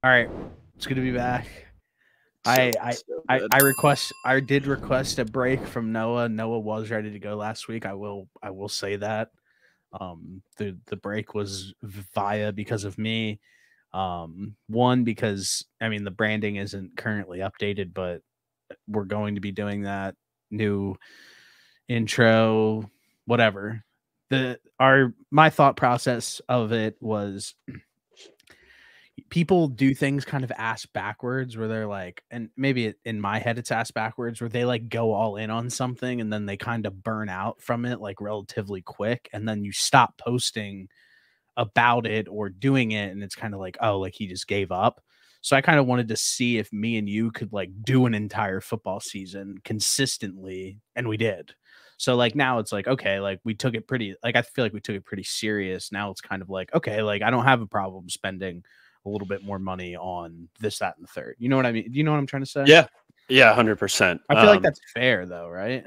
All right, it's good to be back. So, I so I good. I request I did request a break from Noah. Noah was ready to go last week. I will say that. The break was via because of me. One because I mean the branding isn't currently updated, but we're going to be doing that new intro, whatever. The our my thought process of it was people do things kind of ass backwards where they're like, and maybe in my head it's ass backwards where they like go all in on something and then they kind of burn out from it like relatively quick and then you stop posting about it or doing it and it's kind of like, oh, like he just gave up. So I kind of wanted to see if me and you could like do an entire football season consistently, and we did. So like now it's like, okay, like we took it pretty, like I feel like we took it pretty serious. Now it's kind of like, okay, like I don't have a problem spending a little bit more money on this, that, and the third. You know what I mean? Do you know what I'm trying to say? Yeah, yeah, 100%. I feel like that's fair though, right?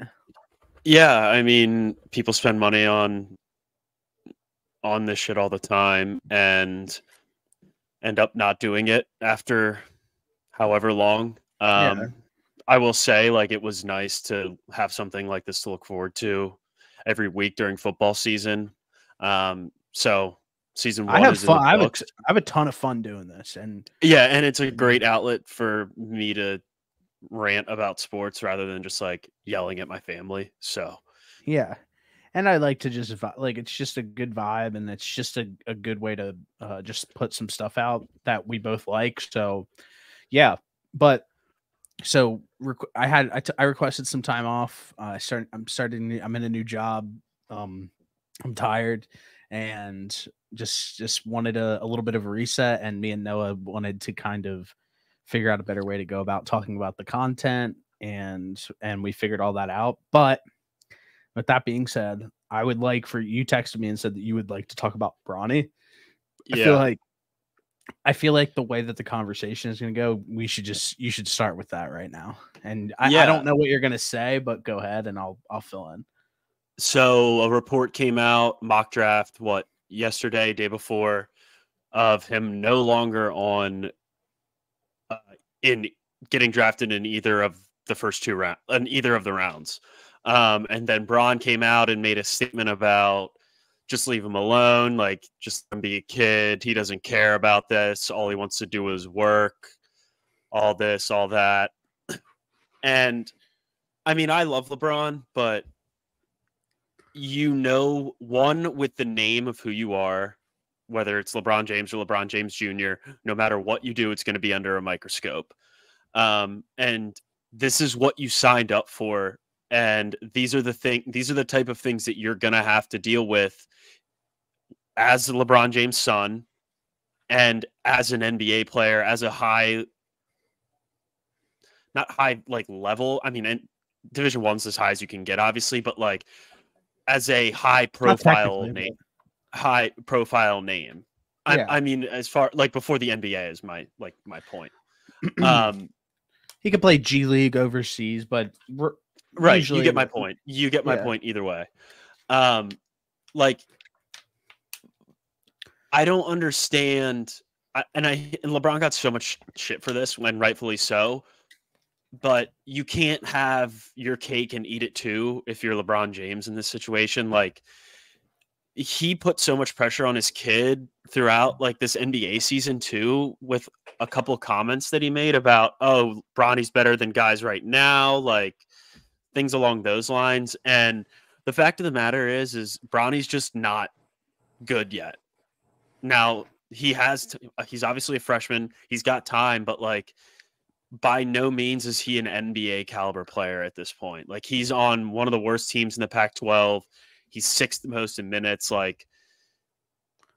Yeah, I mean, people spend money on this shit all the time and end up not doing it after however long. Yeah. I will say, like, it was nice to have something like this to look forward to every week during football season. So season I one have is in fun. the books. I have a ton of fun doing this, and Yeah, and it's a great outlet for me to rant about sports rather than just like yelling at my family. So yeah, and I like to just like it's just a good vibe, and it's just a good way to just put some stuff out that we both like. So yeah, but so I requested some time off. I'm in a new job. Um, I'm tired, and just wanted a little bit of a reset. And me and Noah wanted to kind of figure out a better way to go about talking about the content, and we figured all that out. But with that being said, I would like for you texted me and said that you would like to talk about Bronny. I feel yeah, like I feel like the way that the conversation is going to go, you should start with that right now. And I don't yeah. know what you're going to say, but go ahead and I'll fill in. So a report came out, mock draft, what, yesterday, day before, of him no longer uh, in getting drafted in either of the first two rounds, in either of the rounds. And then Braun came out and made a statement about just leave him alone, like just let him be a kid. He doesn't care about this. All he wants to do is work. All this, all that. And I mean, I love LeBron, but one with the name of who you are, whether it's LeBron James or LeBron James Jr., no matter what you do, it's going to be under a microscope. And this is what you signed up for. And these are the type of things that you're going to have to deal with as LeBron James' son and as an NBA player, as a not high like level. I mean, and Division One's as high as you can get, obviously, but like as a Not technically, but high profile name. yeah. I mean, as far like before the NBA is my point. Um, He could play G League overseas, but right, you usually, get my point. You get my yeah. point either way. Um, like I don't understand, and LeBron got so much shit for this, when rightfully so. But you can't have your cake and eat it too if you're LeBron James in this situation. Like he put so much pressure on his kid throughout like this NBA season too, with a couple comments that he made about, oh, Bronny's better than guys right now, like things along those lines. And the fact of the matter is Bronny's just not good yet. Now he's obviously a freshman. He's got time, but like by no means is he an NBA caliber player at this point. Like he's on one of the worst teams in the Pac-12. He's sixth most in minutes. Like,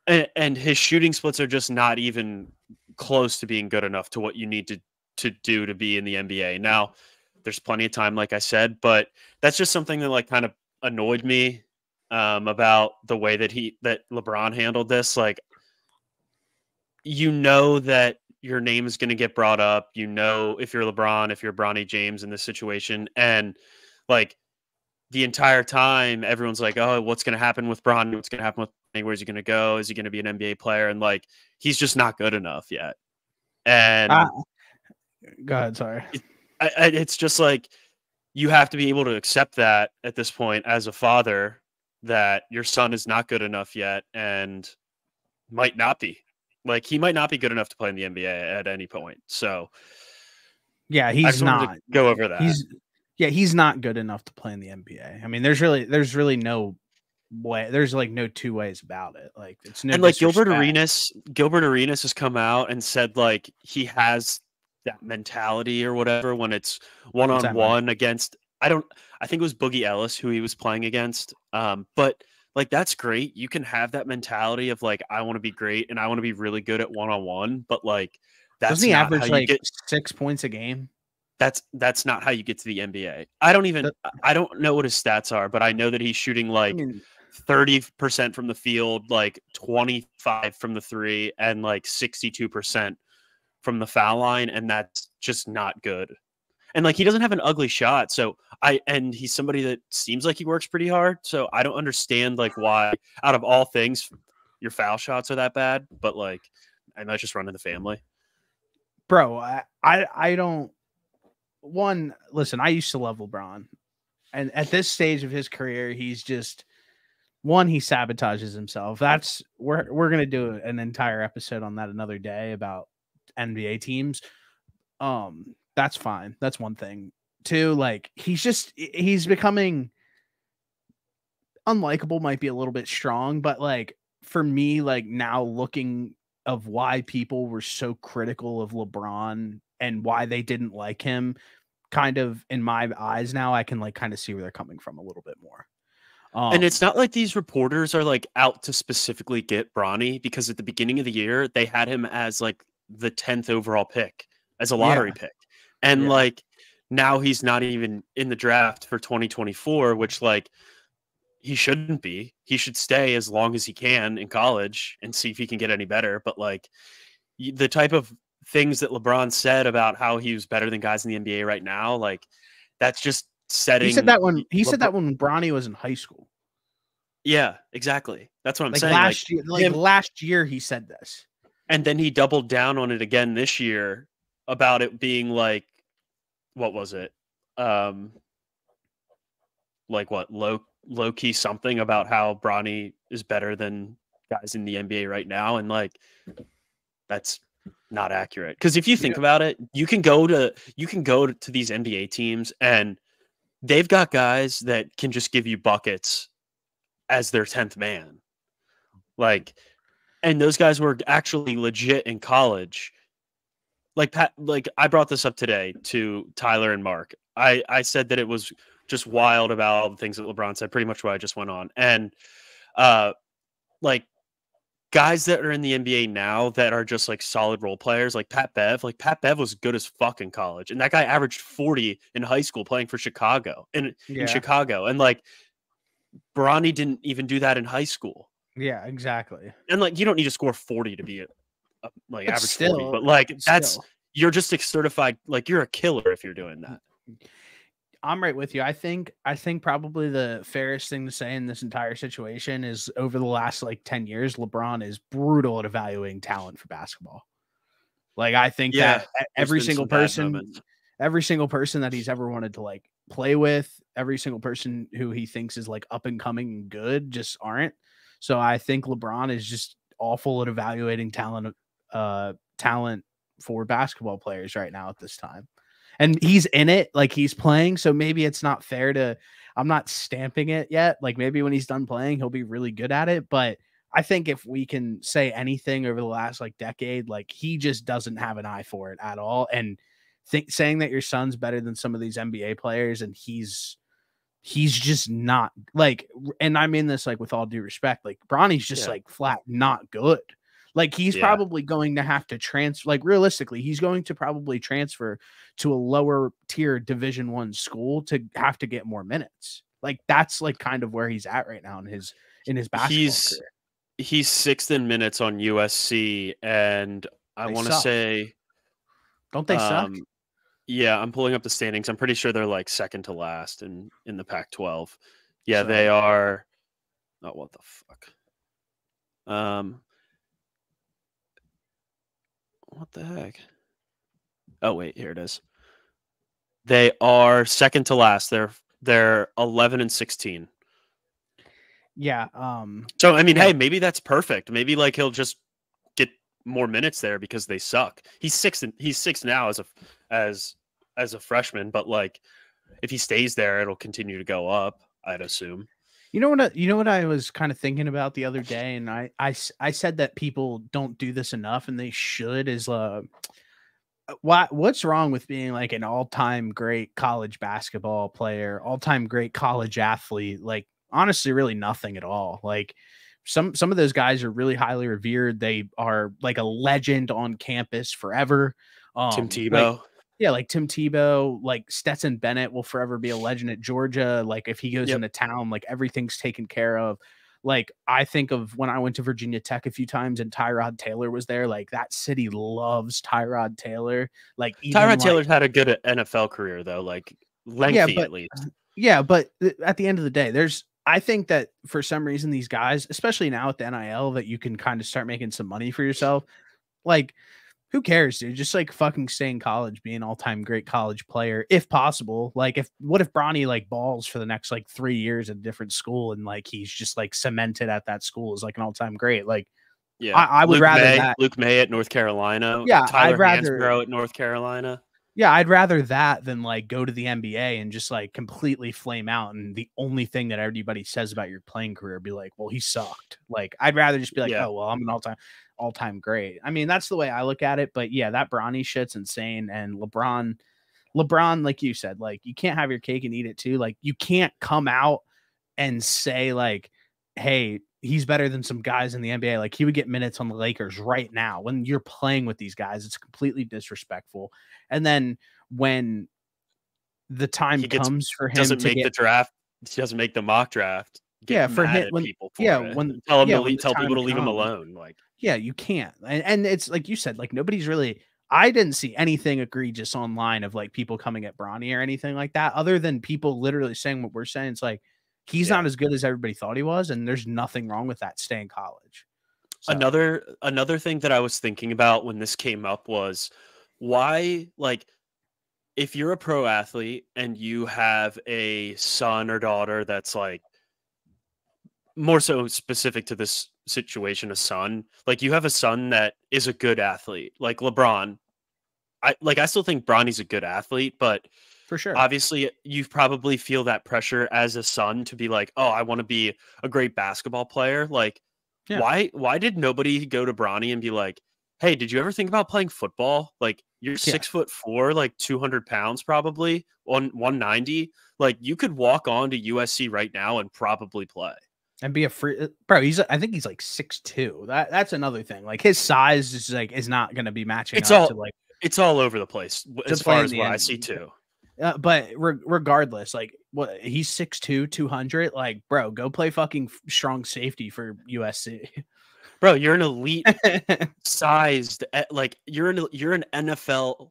and his shooting splits are just not even close to being good enough to what you need to do to be in the NBA. Now, there's plenty of time, like I said, but that's just something that like kind of annoyed me about the way that LeBron handled this. Like, you know that your name is going to get brought up. You know, if you're LeBron, if you're Bronny James in this situation, and like the entire time, everyone's like, "Oh, what's going to happen with Bronny? What's going to happen with Bronny? Where's he going to go? Is he going to be an NBA player?" And like, he's just not good enough yet. And go ahead. Sorry. it's just like you have to be able to accept that at this point as a father that your son is not good enough yet and might not be. Like he might not be good enough to play in the NBA at any point. So yeah, I he's just wanted not. to go over that. He's not good enough to play in the NBA. I mean, there's really no way. There's like no two ways about it. Like it's no And like disrespect. Gilbert Arenas has come out and said like he has that mentality or whatever when it's one What's on that, Mike? one against I think it was Boogie Ellis who he was playing against. But like that's great. You can have that mentality of like I want to be great and I want to be really good at one on one, but like Doesn't that's he not how average you like get 6 points a game? that's not how you get to the NBA. The- I don't know what his stats are, but I know that he's shooting I like mean, 30% from the field, like 25 from the three, and like 62% from the foul line, and that's just not good. And like he doesn't have an ugly shot, so and he's somebody that seems like he works pretty hard. So I don't understand like why out of all things your foul shots are that bad, but like I might just run in the family. bro, I don't. One, listen, I used to love LeBron, and at this stage of his career, he's just one. He sabotages himself. That's we're gonna do an entire episode on that another day about NBA teams. That's fine. That's one thing. Two, like he's becoming unlikable. Might be a little bit strong, but like for me, like now looking of why people were so critical of LeBron and why they didn't like him kind of in my eyes now, I can like kind of see where they're coming from a little bit more. And it's not like these reporters are like out to specifically get Bronny because at the beginning of the year they had him as like the 10th overall pick as a Yeah, lottery pick. And yeah. like now he's not even in the draft for 2024, which like he shouldn't be. He should stay as long as he can in college and see if he can get any better. But like the type of things that LeBron said about how he was better than guys in the NBA right now, like that's just He said setting that when Bronny was in high school. yeah, exactly. That's what I'm Like saying. Like last year, him, last year he said this. and then he doubled down on it again this year about it being like, what was it? Um, like what low key something about how Bronny is better than guys in the NBA right now, and like that's not accurate. Because if you think Yeah. about it, you can go to these NBA teams and they've got guys that can just give you buckets as their 10th man. Like and those guys were actually legit in college. Like Pat, like I brought this up today to Tyler and Mark. I said that it was just wild about all the things that LeBron said, pretty much what I just went on. And uh like guys that are in the NBA now that are just like solid role players, like Pat Bev was good as fuck in college. And that guy averaged 40 in high school playing for Chicago in Yeah. Chicago. And like Bronny didn't even do that in high school. Yeah, exactly. And like you don't need to score 40 to be like But average 40, still, but like that's still, you're just a certified like you're a killer if you're doing that. I'm right with you. I think probably the fairest thing to say in this entire situation is over the last like 10 years, LeBron is brutal at evaluating talent for basketball. Like I think Yeah, that there's been some bad moments. every single person that he's ever wanted to like play with, every single person who he thinks is like up and coming and good just aren't. So I think LeBron is just awful at evaluating talent for basketball players right now at this time. And he's in it, like he's playing, so maybe it's not fair to I'm not stamping it yet. Like maybe when he's done playing, he'll be really good at it, but I think if we can say anything over the last like decade, like he just doesn't have an eye for it at all. And saying that your son's better than some of these NBA players, and he's just not like. And I mean this like with all due respect, like Bronny's just Yeah. like flat not good. Like he's Yeah. probably going to have to transfer. Like realistically, he's going to probably transfer to a lower tier Division 1 school to have to get more minutes. Like that's like kind of where he's at right now in his basketball He's career. he's 6th in minutes on USC and I They want to suck. say Don't they suck? yeah, I'm pulling up the standings. I'm pretty sure they're like second to last in the Pac-12. Yeah, So they are. Oh, what the fuck? What the heck? Oh wait, here it is. They are second to last. They're 11-16. Yeah. So I mean, Yeah. hey, maybe that's perfect. Maybe like he'll just get more minutes there because they suck. He's six now as as a freshman, but like if he stays there, it'll continue to go up, I'd assume. You know what I was kind of thinking about the other day, and I said that people don't do this enough, and they should. Is what's wrong with being like an all-time great college basketball player, all-time great college athlete? Like honestly, really nothing at all. Like some of those guys are really highly revered. They are like a legend on campus forever. Tim Like Tebow. yeah, like Tim Tebow, like Stetson Bennett will forever be a legend at Georgia. Like if he goes Yep. into town, like everything's taken care of. Like I think of when I went to Virginia Tech a few times and Tyrod Taylor was there. Like that city loves Tyrod Taylor. Like even Tyrod like Taylor's had a good NFL career though, like yeah, lengthy but at least. yeah, but at the end of the day, there's I think that for some reason these guys, especially now with the NIL, that you can kind of start making some money for yourself. Like who cares, dude? Just like fucking stay in college, be an all-time great college player, if possible. Like, if what if Bronny like balls for the next like 3 years at a different school and like he's just like cemented at that school as like an all-time great? Like, Yeah. I would rather that. Luke May at North Carolina, Yeah, Tyler Hansbrough at North Carolina. yeah, I'd rather that than like go to the NBA and just like completely flame out. And the only thing that everybody says about your playing career be like, well, he sucked. Like, I'd rather just be like, Yeah. oh, well, I'm an all-time great. I mean, that's the way I look at it. But yeah, that Bronny shit's insane. And LeBron, like you said, like you can't have your cake and eat it too. Like you can't come out and say like, hey, he's better than some guys in the NBA. Like he would get minutes on the Lakers right now. When you're playing with these guys, it's completely disrespectful. And then when the time comes for him doesn't to make the get draft, doesn't make the mock draft, yeah, get for mad him at when people for yeah, it. when Tell them yeah, to when leave, the tell people time to leave him comes, alone. Like yeah, you can't. And it's like you said, like nobody's really I didn't see anything egregious online of like people coming at Bronny or anything like that, other than people literally saying what we're saying. It's like he's yeah. not as good as everybody thought he was, and there's nothing wrong with that. Stay in college. So Another thing that I was thinking about when this came up was why, like, if you're a pro athlete and you have a son or daughter that's like more so specific to this situation, a son, like you have a son that is a good athlete, like LeBron. I still think Bronny's a good athlete, but for sure. obviously you probably feel that pressure as a son to be like, oh, I want to be a great basketball player. Like, Yeah. why did nobody go to Bronny and be like, hey, did you ever think about playing football? Like, you're Yeah. 6'4", like 200 pounds probably on 190. Like, you could walk on to USC right now and probably play. And be a free bro. I think he's like 6'2". That's another thing. Like his size is not going to be matching It's up all to like it's all over the place as far as what I see too. But regardless, like what he's 6'2", 200. Like, bro, go play fucking strong safety for USC. Bro, you're an elite sized, like you're an NFL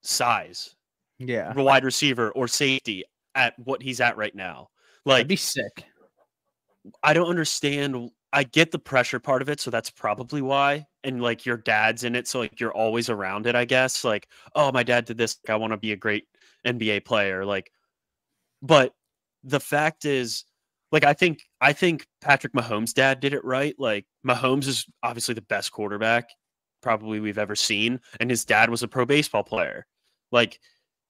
size, Yeah, wide receiver or safety at what he's at right now. that'd be Like, sick. I don't understand. I get the pressure part of it, so that's probably why. And like your dad's in it, so like you're always around it, I guess. Like, oh, my dad did this. Like, I want to be a great NBA player. Like, but the fact is, like, I think Patrick Mahomes' dad did it right. Like, Mahomes is obviously the best quarterback probably we've ever seen, and his dad was a pro baseball player. Like,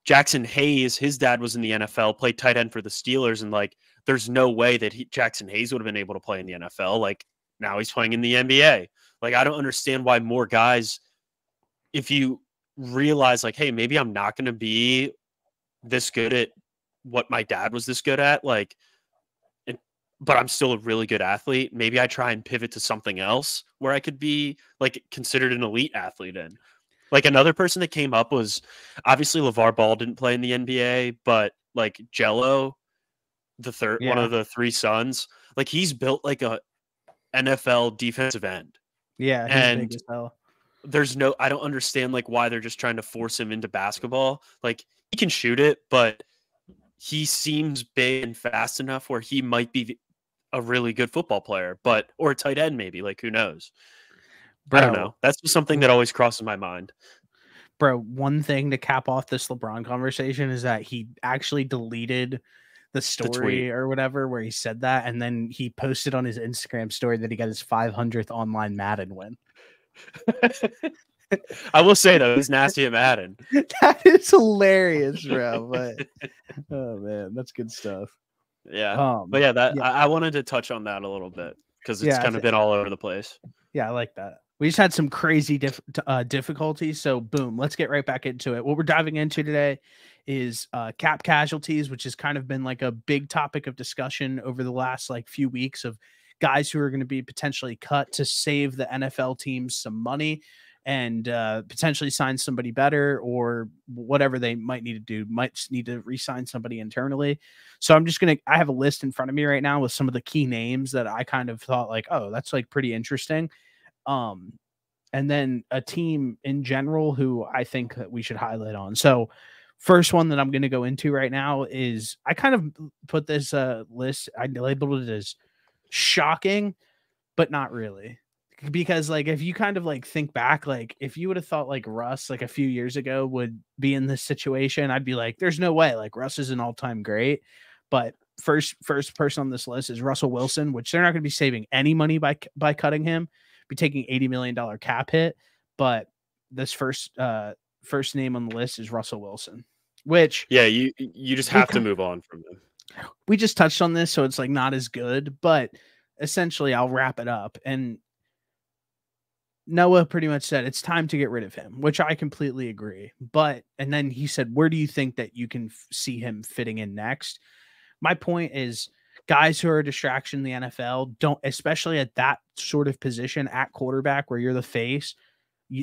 Jackson Hayes, his dad was in the NFL, played tight end for the Steelers, and like, there's no way that Jackson Hayes would have been able to play in the NFL. Like, now he's playing in the NBA. Like, I don't understand why more guys, if you realize, like, hey, maybe I'm not going to be this good at what my dad was this good at, like, but I'm still a really good athlete. Maybe I try and pivot to something else where I could be like considered an elite athlete in. Like, another person that came up was obviously LeVar Ball didn't play in the NBA, but like Jello, one Yeah, of the three sons, like he's built like a NFL defensive end. yeah, he's big And as hell. I don't understand like why they're just trying to force him into basketball. Like, he can shoot it, but he seems big and fast enough where he might be a really good football player, or a tight end maybe. Like, who knows? I don't Bro, know. That's just something that always crosses my mind. bro, one thing to cap off this LeBron conversation is that he actually deleted the story tweet. or whatever where he said that, and then he posted on his Instagram story that he got his 500th online Madden win. I will say though, he's nasty at Madden. That is hilarious, bro. But oh man, that's good stuff. Yeah, but yeah, I wanted to touch on that a little bit because it's kind of been all over the place. Yeah, I like that. We just had some crazy difficulties, so boom, let's get right back into it. What we're diving into today is cap casualties, which has kind of been like a big topic of discussion over the last like few weeks of guys who are going to be potentially cut to save the NFL teams some money and potentially sign somebody better or whatever they might need to do, might need to re-sign somebody internally. So I have a list in front of me right now with some of the key names that I kind of thought like, oh, that's like pretty interesting. And then a team in general who I think that we should highlight on. So first one that I'm going to go into right now is I kind of put this list, I labeled it as shocking, but not really. Because like if you kind of like think back, like if you would have thought like Russ like a few years ago would be in this situation, I'd be like, there's no way. Like Russ is an all-time great. But first person on this list is Russell Wilson, which they're not going to be saving any money by cutting him, be taking $80 million cap hit. But this first name on the list is Russell Wilson, which you just have to move on from him. We just touched on this, so it's like not as good, but essentially I'll wrap it up. And Noah pretty much said it's time to get rid of him, which I completely agree. And then he said, where do you think that you can see him fitting in next? My point is guys who are a distraction in the NFL don't, especially at that sort of position at quarterback where you're the face,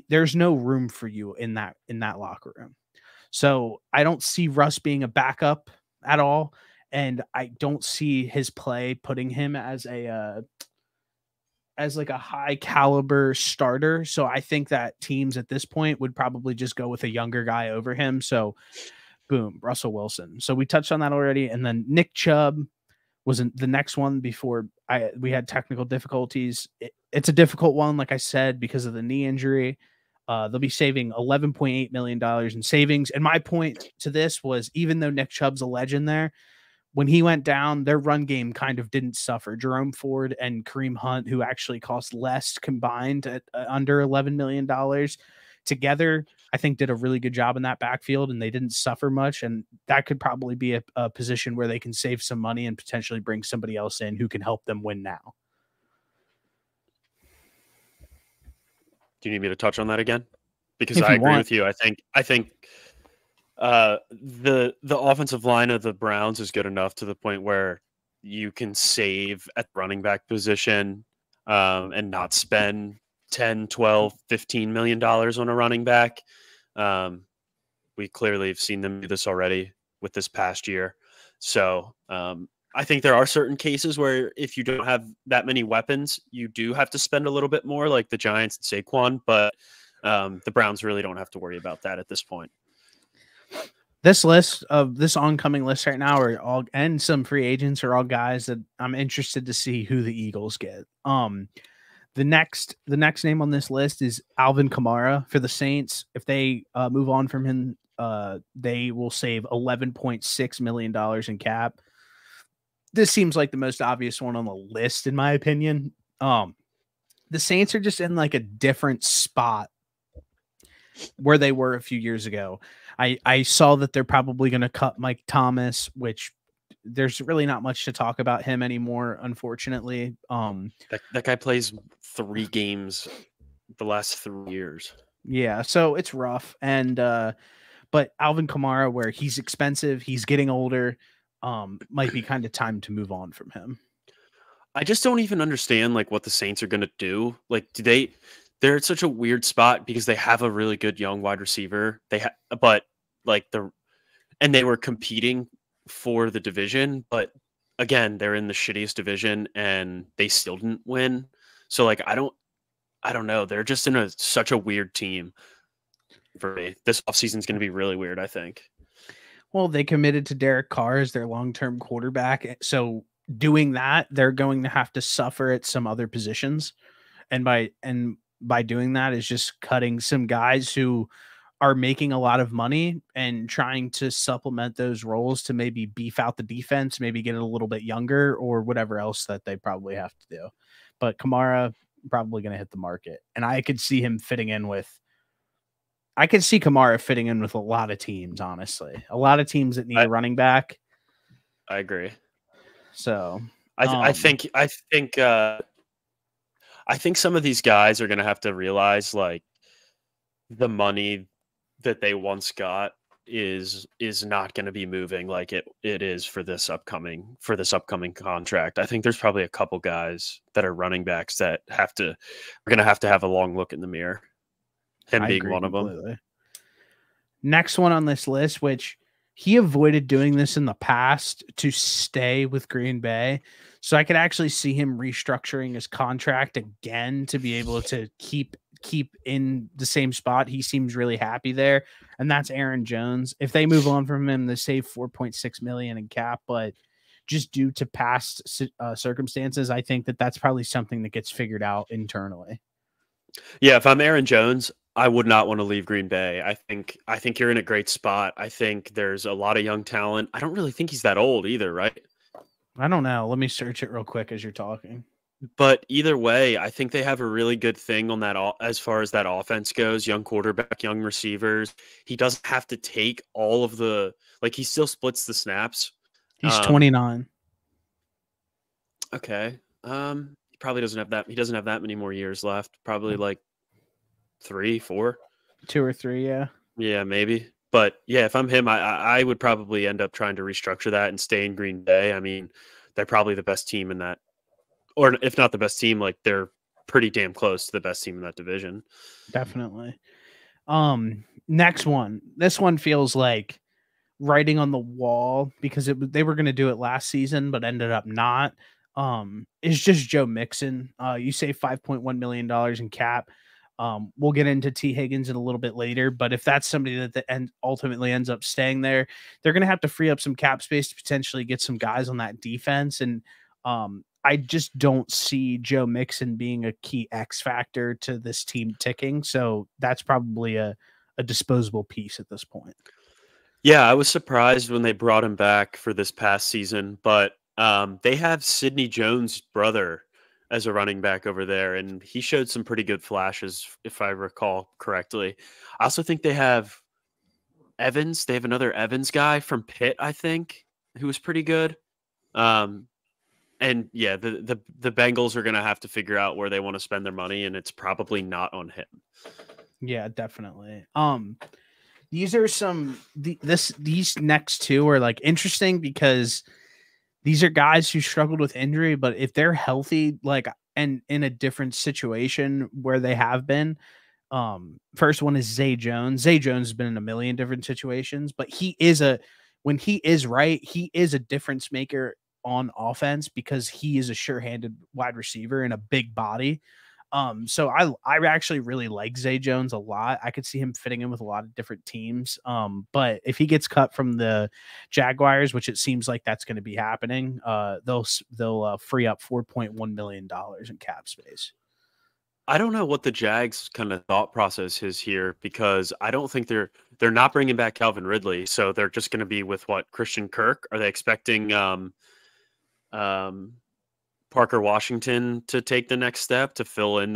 there's no room for you in that locker room. So I don't see Russ being a backup at all. And I don't see his play putting him as like a high caliber starter. So I think that teams at this point would probably just go with a younger guy over him. So boom, Russell Wilson. So we touched on that already. And then Nick Chubb was the next one before we had technical difficulties. It's a difficult one, like I said, because of the knee injury. They'll be saving $11.8 million in savings. And my point to this was, even though Nick Chubb's a legend there, when he went down, their run game kind of didn't suffer. Jerome Ford and Kareem Hunt, who actually cost less combined at under $11 million together, I think did a really good job in that backfield, and they didn't suffer much. And that could probably be a position where they can save some money and potentially bring somebody else in who can help them win now. Do you need me to touch on that again? Because I agree with you. I think the offensive line of the Browns is good enough to the point where you can save at the running back position and not spend 10, 12, $15 million on a running back. We clearly have seen them do this already with this past year. So I think there are certain cases where if you don't have that many weapons, you do have to spend a little bit more, like the Giants and Saquon, but the Browns really don't have to worry about that at this point. This oncoming list right now are all, and some free agents are all guys that I'm interested to see who the Eagles get. The next name on this list is Alvin Kamara for the Saints. If they move on from him, they will save $11.6 million in cap. This seems like the most obvious one on the list, in my opinion. The Saints are just in like a different spot where they were a few years ago. I saw that they're probably going to cut Mike Thomas, which there's really not much to talk about him anymore, unfortunately. That guy plays 3 games the last 3 years. Yeah, so it's rough. And but Alvin Kamara, where he's expensive, he's getting older, might be kind of time to move on from him. I just don't even understand like what the Saints are going to do. Like, they're at such a weird spot because they have a really good young wide receiver. But like and they were competing for the division, but again, they're in the shittiest division and they still didn't win. So like, I don't know. They're just in such a weird team for me. This offseason is going to be really weird, I think. Well, they committed to Derek Carr as their long-term quarterback. So doing that, they're going to have to suffer at some other positions. And by doing that is just cutting some guys who are making a lot of money and trying to supplement those roles to maybe beef out the defense, maybe get it a little bit younger or whatever else that they probably have to do. But Kamara probably going to hit the market. And I could see him fitting in with Kamara fitting in with a lot of teams, honestly. A lot of teams that need a running back. I agree. So I think some of these guys are going to have to realize like the money that they once got is not going to be moving like it is for this upcoming contract. I think there's probably a couple guys that are running backs that are going to have a long look in the mirror. Him being one completely. Of them. Next one on this list, which he avoided doing this in the past to stay with Green Bay. So I could actually see him restructuring his contract again to be able to keep in the same spot. He seems really happy there. And that's Aaron Jones. If they move on from him, they save $4.6 million in cap, but just due to past circumstances, I think that that's probably something that gets figured out internally. Yeah, if I'm Aaron Jones, I would not want to leave Green Bay. I think you're in a great spot. I think there's a lot of young talent. I don't really think he's that old either, right? I don't know. Let me search it real quick as you're talking. But either way, I think they have a really good thing on that as far as that offense goes. Young quarterback, young receivers. He doesn't have to take all of the he still splits the snaps. He's 29. Okay. He probably doesn't have that. He doesn't have that many more years left. Probably like 3, 4, 2 or 3. Yeah. Yeah, maybe. But yeah, if I'm him, I would probably end up trying to restructure that and stay in Green Bay. I mean, they're probably the best team in that, or if not the best team, like they're pretty damn close to the best team in that division. Definitely. Next one. This one feels like writing on the wall because they were going to do it last season, but ended up not. Is just Joe Mixon. You save $5.1 million in cap. We'll get into T. Higgins in a little bit later, but if that's somebody that ultimately ends up staying there, they're going to have to free up some cap space to potentially get some guys on that defense. And I just don't see Joe Mixon being a key X factor to this team ticking. So that's probably a disposable piece at this point. Yeah, I was surprised when they brought him back for this past season, but they have Sidney Jones' brother as a running back over there, and he showed some pretty good flashes, if I recall correctly. I also think they have Evans. They have another Evans guy from Pitt, I think, who was pretty good. And yeah, the Bengals are going to have to figure out where they want to spend their money, and it's probably not on him. Yeah, definitely. These are these next two are like interesting because these are guys who struggled with injury, but if they're healthy, like, and in a different situation where they have been, first one is Zay Jones. Zay Jones has been in a million different situations, but when he is right, he is a difference maker on offense because he is a sure-handed wide receiver and a big body. So I actually really like Zay Jones a lot. I could see him fitting in with a lot of different teams. But if he gets cut from the Jaguars, which it seems like that's going to be happening, they'll free up $4.1 million in cap space. I don't know what the Jags kind of thought process is here because I don't think they're not bringing back Calvin Ridley, so they're just going to be with Christian Kirk. Are they expecting Parker Washington to take the next step to fill in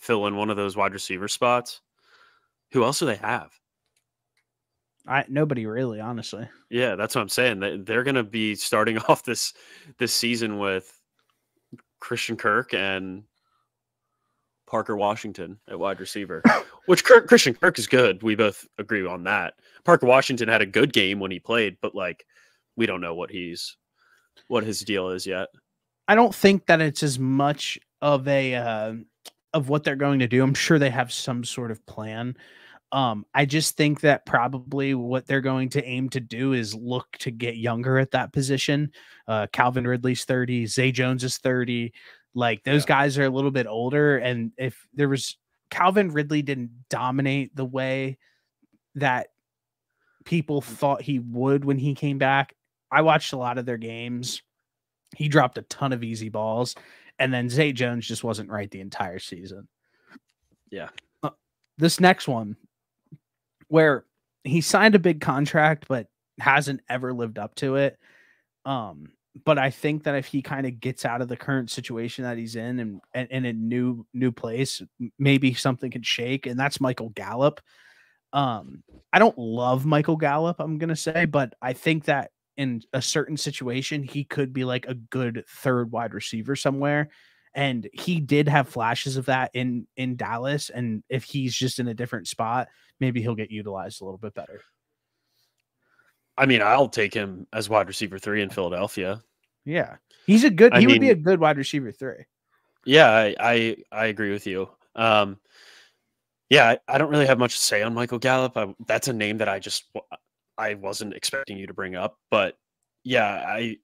one of those wide receiver spots? Who else do they have? Nobody really, honestly. Yeah, that's what I'm saying. They're going to be starting off this season with Christian Kirk and Parker Washington at wide receiver, which Christian Kirk is good. We both agree on that. Parker Washington had a good game when he played, but we don't know what his deal is yet. I don't think that it's as much of of what they're going to do. I'm sure they have some sort of plan. I just think that probably what they're going to aim to do is look to get younger at that position. Calvin Ridley's 30, Zay Jones is 30. Those guys are a little bit older. And if there was Calvin Ridley didn't dominate the way that people thought he would when he came back. I watched a lot of their games. He dropped a ton of easy balls, and then Zay Jones just wasn't right the entire season. Yeah. This next one, where he signed a big contract, but hasn't ever lived up to it. But I think that if he kind of gets out of the current situation that he's in and a new place, maybe something could shake. And that's Michael Gallup. I don't love Michael Gallup, I'm gonna say, but I think that in a certain situation, he could be like a good third wide receiver somewhere. And he did have flashes of that in Dallas. And if he's just in a different spot, maybe he'll get utilized a little bit better. I mean, I'll take him as wide receiver 3 in Philadelphia. Yeah, he would be a good wide receiver 3. Yeah, I agree with you. Yeah, I don't really have much to say on Michael Gallup. That's a name that I wasn't expecting you to bring up, but yeah, I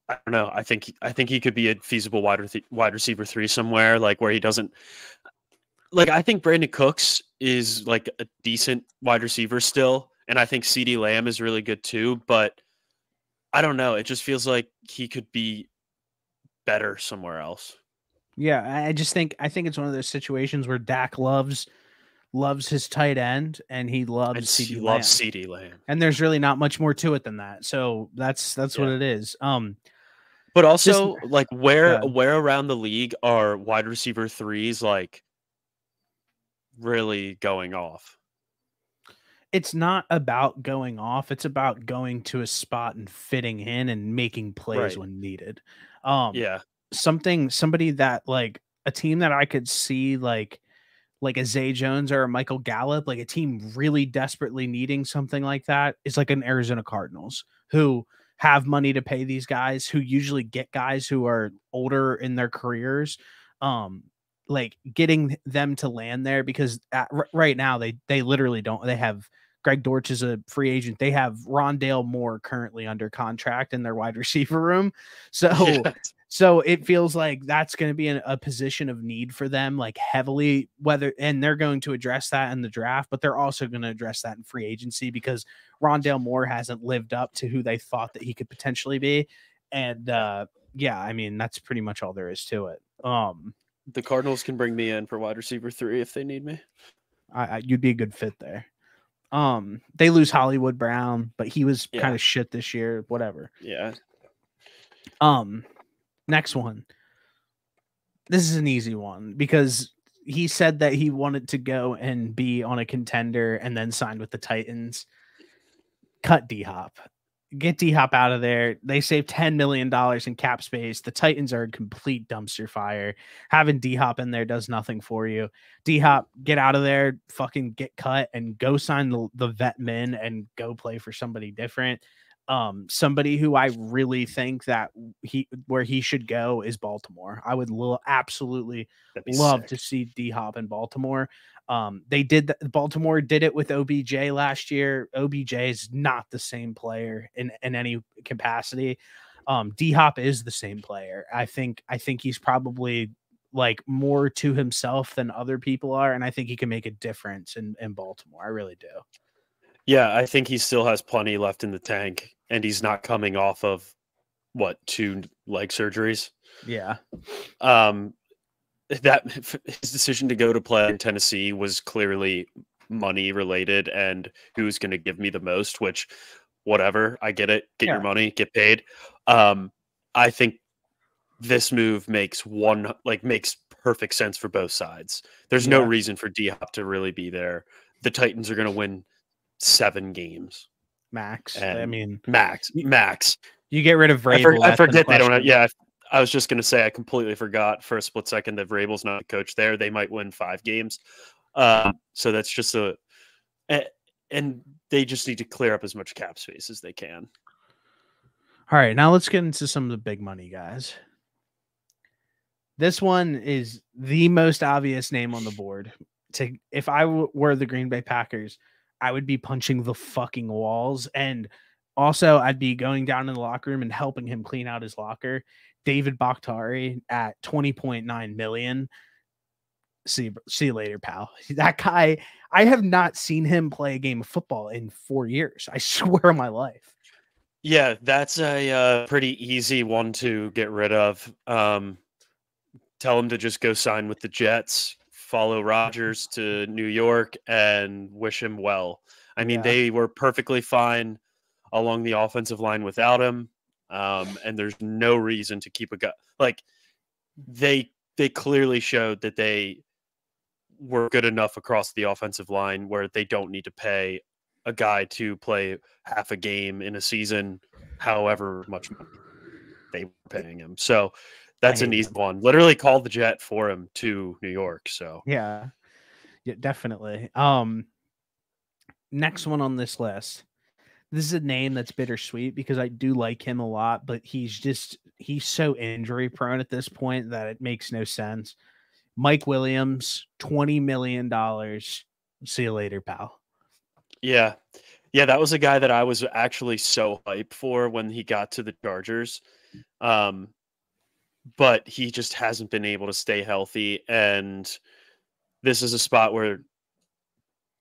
don't know. I think he could be a feasible wide receiver 3 somewhere, like where he doesn't like. I think Brandon Cooks is like a decent wide receiver still, and I think CeeDee Lamb is really good too. But I don't know. It just feels like he could be better somewhere else. Yeah, I think it's one of those situations where Dak loves his tight end and he loves CeeDee Lamb. Loves CeeDee Lamb. And there's really not much more to it than that. So that's what it is. But also like where around the league are wide receiver 3s like really going off? It's not about going off. It's about going to a spot and fitting in and making plays when needed. Yeah. Somebody that like a team that I could see like a Zay Jones or a Michael Gallup, like a team really desperately needing something like that is like an Arizona Cardinals who have money to pay these guys, who usually get guys who are older in their careers. Like getting them to land there because right now they literally don't. They have Greg Dortch is a free agent. They have Rondale Moore currently under contract in their wide receiver room. So it feels like that's going to be a position of need for them, like heavily, and they're going to address that in the draft, but they're also going to address that in free agency because Rondale Moore hasn't lived up to who they thought that he could potentially be. And yeah, I mean, that's pretty much all there is to it. The Cardinals can bring me in for wide receiver 3 if they need me. You'd be a good fit there. They lose Hollywood Brown, but he was kind of shit this year. Whatever. Yeah. Next one. This is an easy one because he said that he wanted to go and be on a contender and then signed with the Titans. Cut D-Hop. Get D-Hop out of there. They saved $10 million in cap space. The Titans are a complete dumpster fire. Having D-Hop in there does nothing for you. D-Hop, get out of there, fucking get cut, and go sign the vet min and go play for somebody different. Somebody who I really think that where he should go is Baltimore. I would absolutely love to see D-Hop in Baltimore. Baltimore did it with OBJ last year. OBJ is not the same player in any capacity. D-Hop is the same player. I think he's probably like more to himself than other people are, and I think he can make a difference in Baltimore. I really do. Yeah, I think he still has plenty left in the tank, and he's not coming off of 2 leg surgeries. Yeah. That his decision to go to play in Tennessee was clearly money related and who's going to give me the most, which whatever, I get it. Get your money, get paid. I think this move makes perfect sense for both sides. There's no reason for D-Hop to really be there. The Titans are going to win 7 games max. And I mean, max. You get rid of Vrabel. I forget they don't have. Yeah, I was just going to say I completely forgot for a split second that Vrabel's not a coach there. They might win 5 games. So that's just and they just need to clear up as much cap space as they can. All right, now let's get into some of the big money guys. This one is the most obvious name on the board. If I were the Green Bay Packers, I would be punching the fucking walls. And also, I'd be going down in the locker room and helping him clean out his locker. David Bakhtiari at $20.9 million. See you later, pal. That guy, I have not seen him play a game of football in 4 years. I swear on my life. Yeah, that's a pretty easy one to get rid of. Tell him to just go sign with the Jets follow Rodgers to New York and wish him well. I mean, Yeah. they were perfectly fine along the offensive line without him, and there's no reason to keep a guy like they clearly showed that they were good enough across the offensive line where they don't need to pay a guy to play half a game in a season, however much money they were paying him. So I that's an hate easy him. one. Literally called the jet for him to New York. So Yeah. Yeah, definitely. Next one on this list. This is a name that's bittersweet because I do like him a lot, but he's so injury prone at this point that it makes no sense. Mike Williams, $20 million. See you later, pal. yeah. Yeah, that was a guy that I was actually so hyped for when he got to the Chargers. But he just hasn't been able to stay healthy. And this is a spot where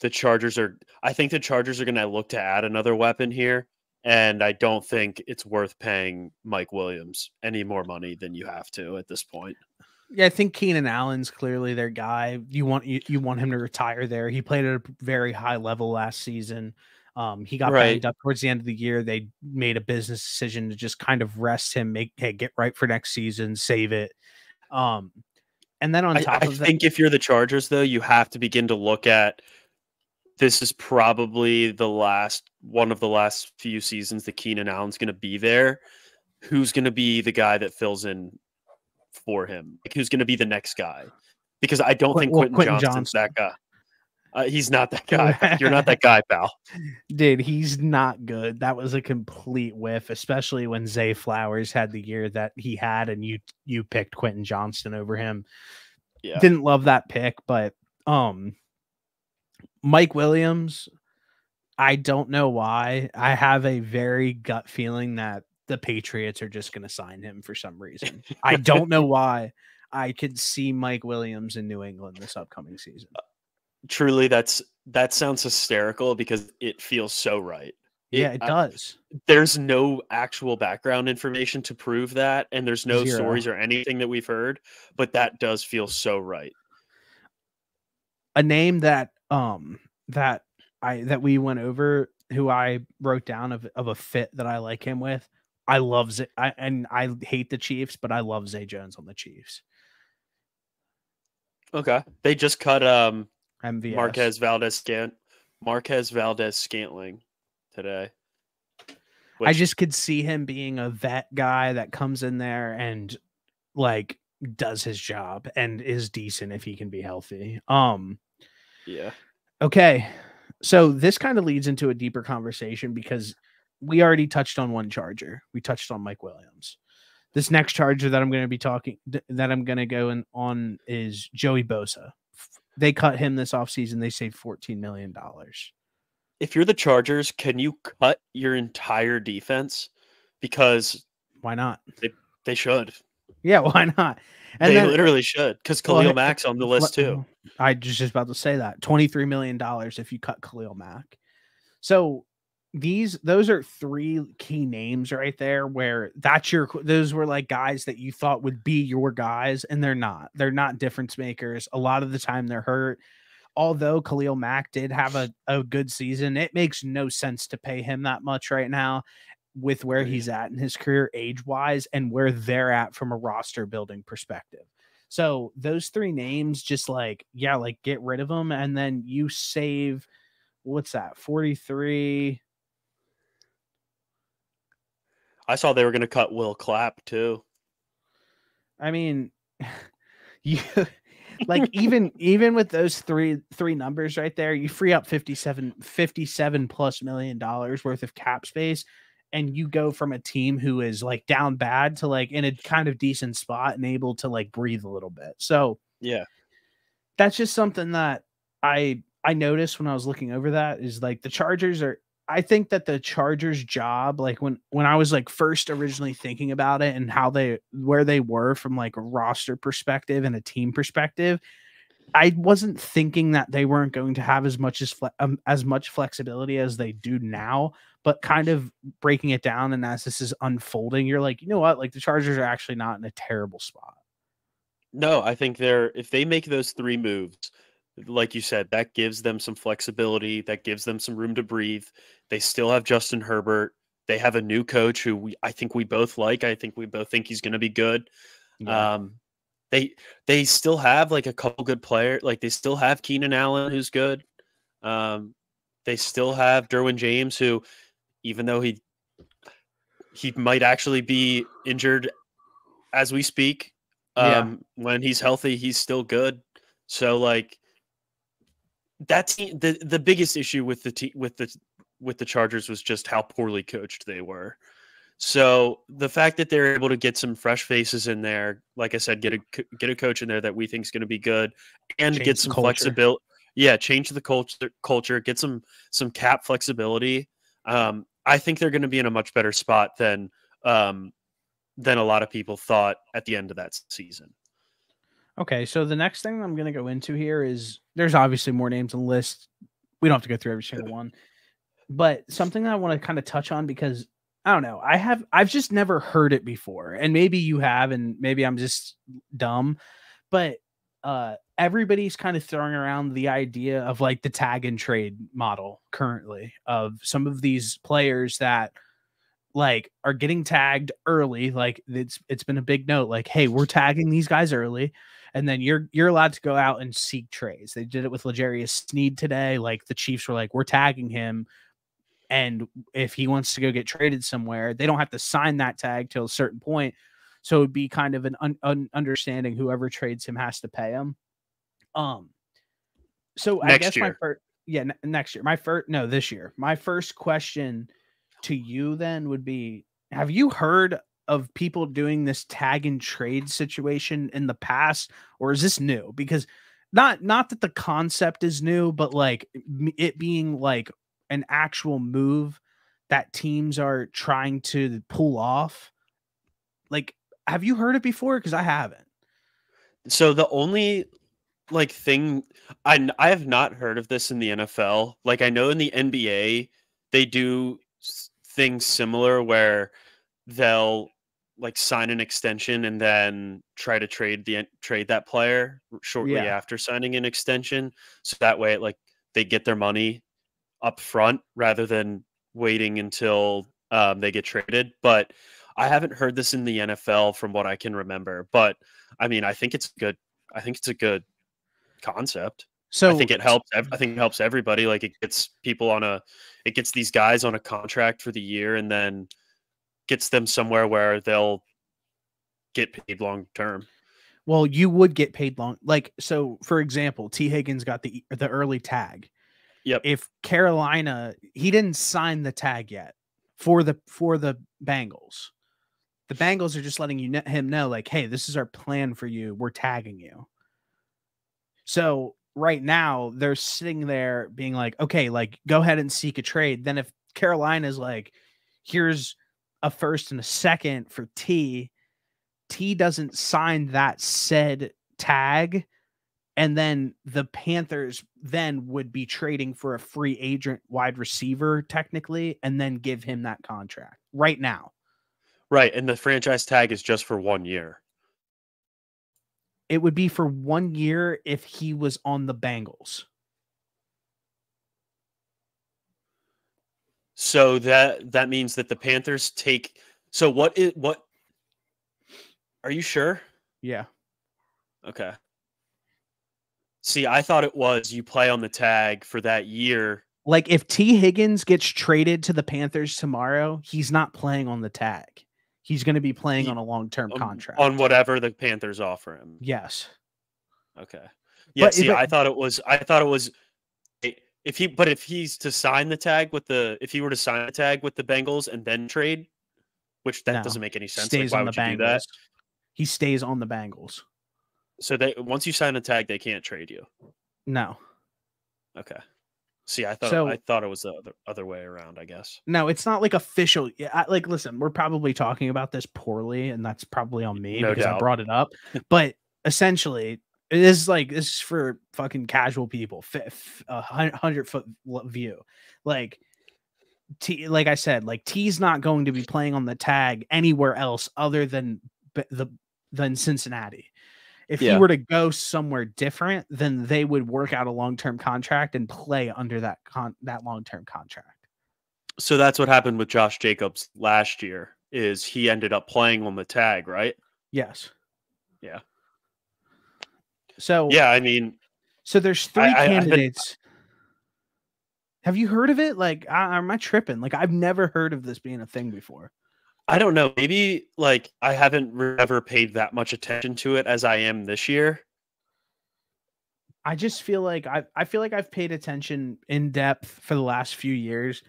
I think the Chargers are going to look to add another weapon here. And I don't think it's worth paying Mike Williams any more money than you have to at this point. Yeah, I think Keenan Allen's clearly their guy. You want him to retire there. He played at a very high level last season. He got Right. banged up towards the end of the year. They made a business decision to just kind of rest him, get right for next season, save it. And then on top I of that, think if you're the Chargers, though, you have to begin to look at this is probably one of the last few seasons that Keenan Allen's going to be there. Who's going to be the guy that fills in for him? Like, who's going to be the next guy? Because I don't think Quentin Johnston's that guy. He's not that guy. You're not that guy, pal. Dude, he's not good. That was a complete whiff, especially when Zay Flowers had the year that he had, and you picked Quentin Johnston over him. Yeah. Didn't love that pick, but Mike Williams, I don't know why. I have a very gut feeling that the Patriots are just going to sign him for some reason. I don't know why. I could see Mike Williams in New England this upcoming season. Truly, that sounds hysterical because it feels so right. Yeah, it does. There's no actual background information to prove that, and there's no Zero. stories or anything that we've heard, but that does feel so right. A name that that we went over, who I wrote down of a fit that I like him with. I love Zay, I hate the Chiefs, but I love Zay Jones on the Chiefs. Okay, they just cut MVS. Marquez Valdez Scantling today. I just could see him being a vet guy that comes in there and like does his job and is decent if he can be healthy. Yeah. Okay. So this kind of leads into a deeper conversation because we already touched on one Charger. We touched on Mike Williams. This next Charger that I'm going to go on is Joey Bosa. They cut him this offseason. They saved $14 million. If you're the Chargers, can you cut your entire defense? Because why not? They should. Yeah, why not? And they literally should, because Khalil Mack's on the list too. I was just about to say that. $23 million if you cut Khalil Mack. So those are three key names right there where those were like guys that you thought would be your guys, and they're not. They're not difference makers. A lot of the time they're hurt. Although Khalil Mack did have a good season, it makes no sense to pay him that much right now with where he's at in his career age-wise and where they're at from a roster building perspective. So those three names, just get rid of them, and then you save, what's that, 43? I saw they were going to cut Will Clapp too. I mean, you like even with those three numbers right there, you free up 57 plus $1 million worth of cap space, and you go from a team who is like down bad to like in a kind of decent spot and able to like breathe a little bit. So yeah, that's just something that I noticed when I was looking over that is like the Chargers are. I think that the Chargers job, like when I was like first originally thinking about it and where they were from like a roster perspective and a team perspective, I wasn't thinking that they weren't going to have as much flexibility as they do now, but kind of breaking it down. And as this is unfolding, you're like, you know what? Like the Chargers are actually not in a terrible spot. No, I think if they make those 3 moves, like you said, that gives them some flexibility, that gives them some room to breathe. They still have Justin Herbert. They have a new coach who I think we both like. I think we both think he's going to be good. Yeah. Um, they still have like a couple good players. Like they still have Keenan Allen, who's good. Um, they still have Derwin James, who, even though he might actually be injured as we speak, Yeah. when he's healthy, he's still good. So like that's the biggest issue with the Chargers was just how poorly coached they were. So the fact that they're able to get some fresh faces in there, like I said, get a coach in there that we think is going to be good, and get Change the some culture. flexibility. Yeah, change the culture, get some cap flexibility. I think they're going to be in a much better spot than a lot of people thought at the end of that season. Okay, so the next thing I'm going to go into here is there's obviously more names on the list. We don't have to go through every single one, but something that I want to kind of touch on because I don't know, I've just never heard it before, and maybe you have, and maybe I'm just dumb, but everybody's kind of throwing around the idea of like the tag and trade model currently of some of these players that like are getting tagged early. Like it's been a big note, like, hey, we're tagging these guys early, and then you're allowed to go out and seek trades. They did it with L'Jarius Sneed today. Like the Chiefs were like, we're tagging him, and if he wants to go get traded somewhere, they don't have to sign that tag till a certain point. So it'd be kind of an understanding whoever trades him has to pay him. So I Next guess my year. first, yeah, next year, no, this year. My first question to you then would be: have you heard of people doing this tag and trade situation in the past, or is this new? Because not that the concept is new, but like it being like an actual move that teams are trying to pull off. Like, have you heard it before? Because I haven't. So the only like thing I have not heard of this in the NFL. Like I know in the NBA they do things similar where they'll like sign an extension and then try to trade that player shortly Yeah. after signing an extension, so that way like they get their money up front rather than waiting until they get traded. But I haven't heard this in the NFL from what I can remember. But I mean, I think it's good. I think it's a good concept. I So think it helps. I think it helps everybody. Like it gets these guys on a contract for the year, and then gets them somewhere where they'll get paid long term. well, you would get paid long. Like, so for example, T. Higgins got the early tag. Yep. If Carolina, he didn't sign the tag yet for the Bengals. The Bengals are just letting him know, like, hey, this is our plan for you. We're tagging you. So right now they're sitting there being like, okay, like go ahead and seek a trade. Then if Carolina's like, here's a first and a second for T doesn't sign that said tag, and then the Panthers then would be trading for a free agent wide receiver technically, and then give him that contract right now. Right, and the franchise tag is just for 1 year. It would be for 1 year if he was on the Bengals. So that means that the Panthers take. So what? Are you sure? Yeah. Okay. See, I thought it was you play on the tag for that year. Like if T. Higgins gets traded to the Panthers tomorrow, he's not playing on the tag. He's going to be playing on a long-term contract. On whatever the Panthers offer him. Yes. Okay. Yeah, see, but I thought it was if he's to sign the tag if he were to sign the tag with the Bengals and then trade, which that doesn't make any sense. Like, stays why on the would you do Bengals. that? He stays on the Bengals. So once you sign a tag, they can't trade you. No. Okay. See, I thought it was the other way around, I guess. No, it's not like official. Yeah, like listen, we're probably talking about this poorly, and that's probably on me No because doubt. I brought it up. But essentially, it is like this is for fucking casual people, 100-foot view. Like like I said, like T's not going to be playing on the tag anywhere else other than Cincinnati. If he were to go somewhere different, then they would work out a long-term contract and play under that long-term contract. So that's what happened with Josh Jacobs last year, is he ended up playing on the tag, right? Yes. Yeah. So yeah, I mean, so there's 3 candidates. Have you heard of it? Like, am I tripping? Like, I've never heard of this being a thing before. I don't know. Maybe like I haven't ever paid that much attention to it as I am this year. I just feel like I feel like I've paid attention in depth for the last few years.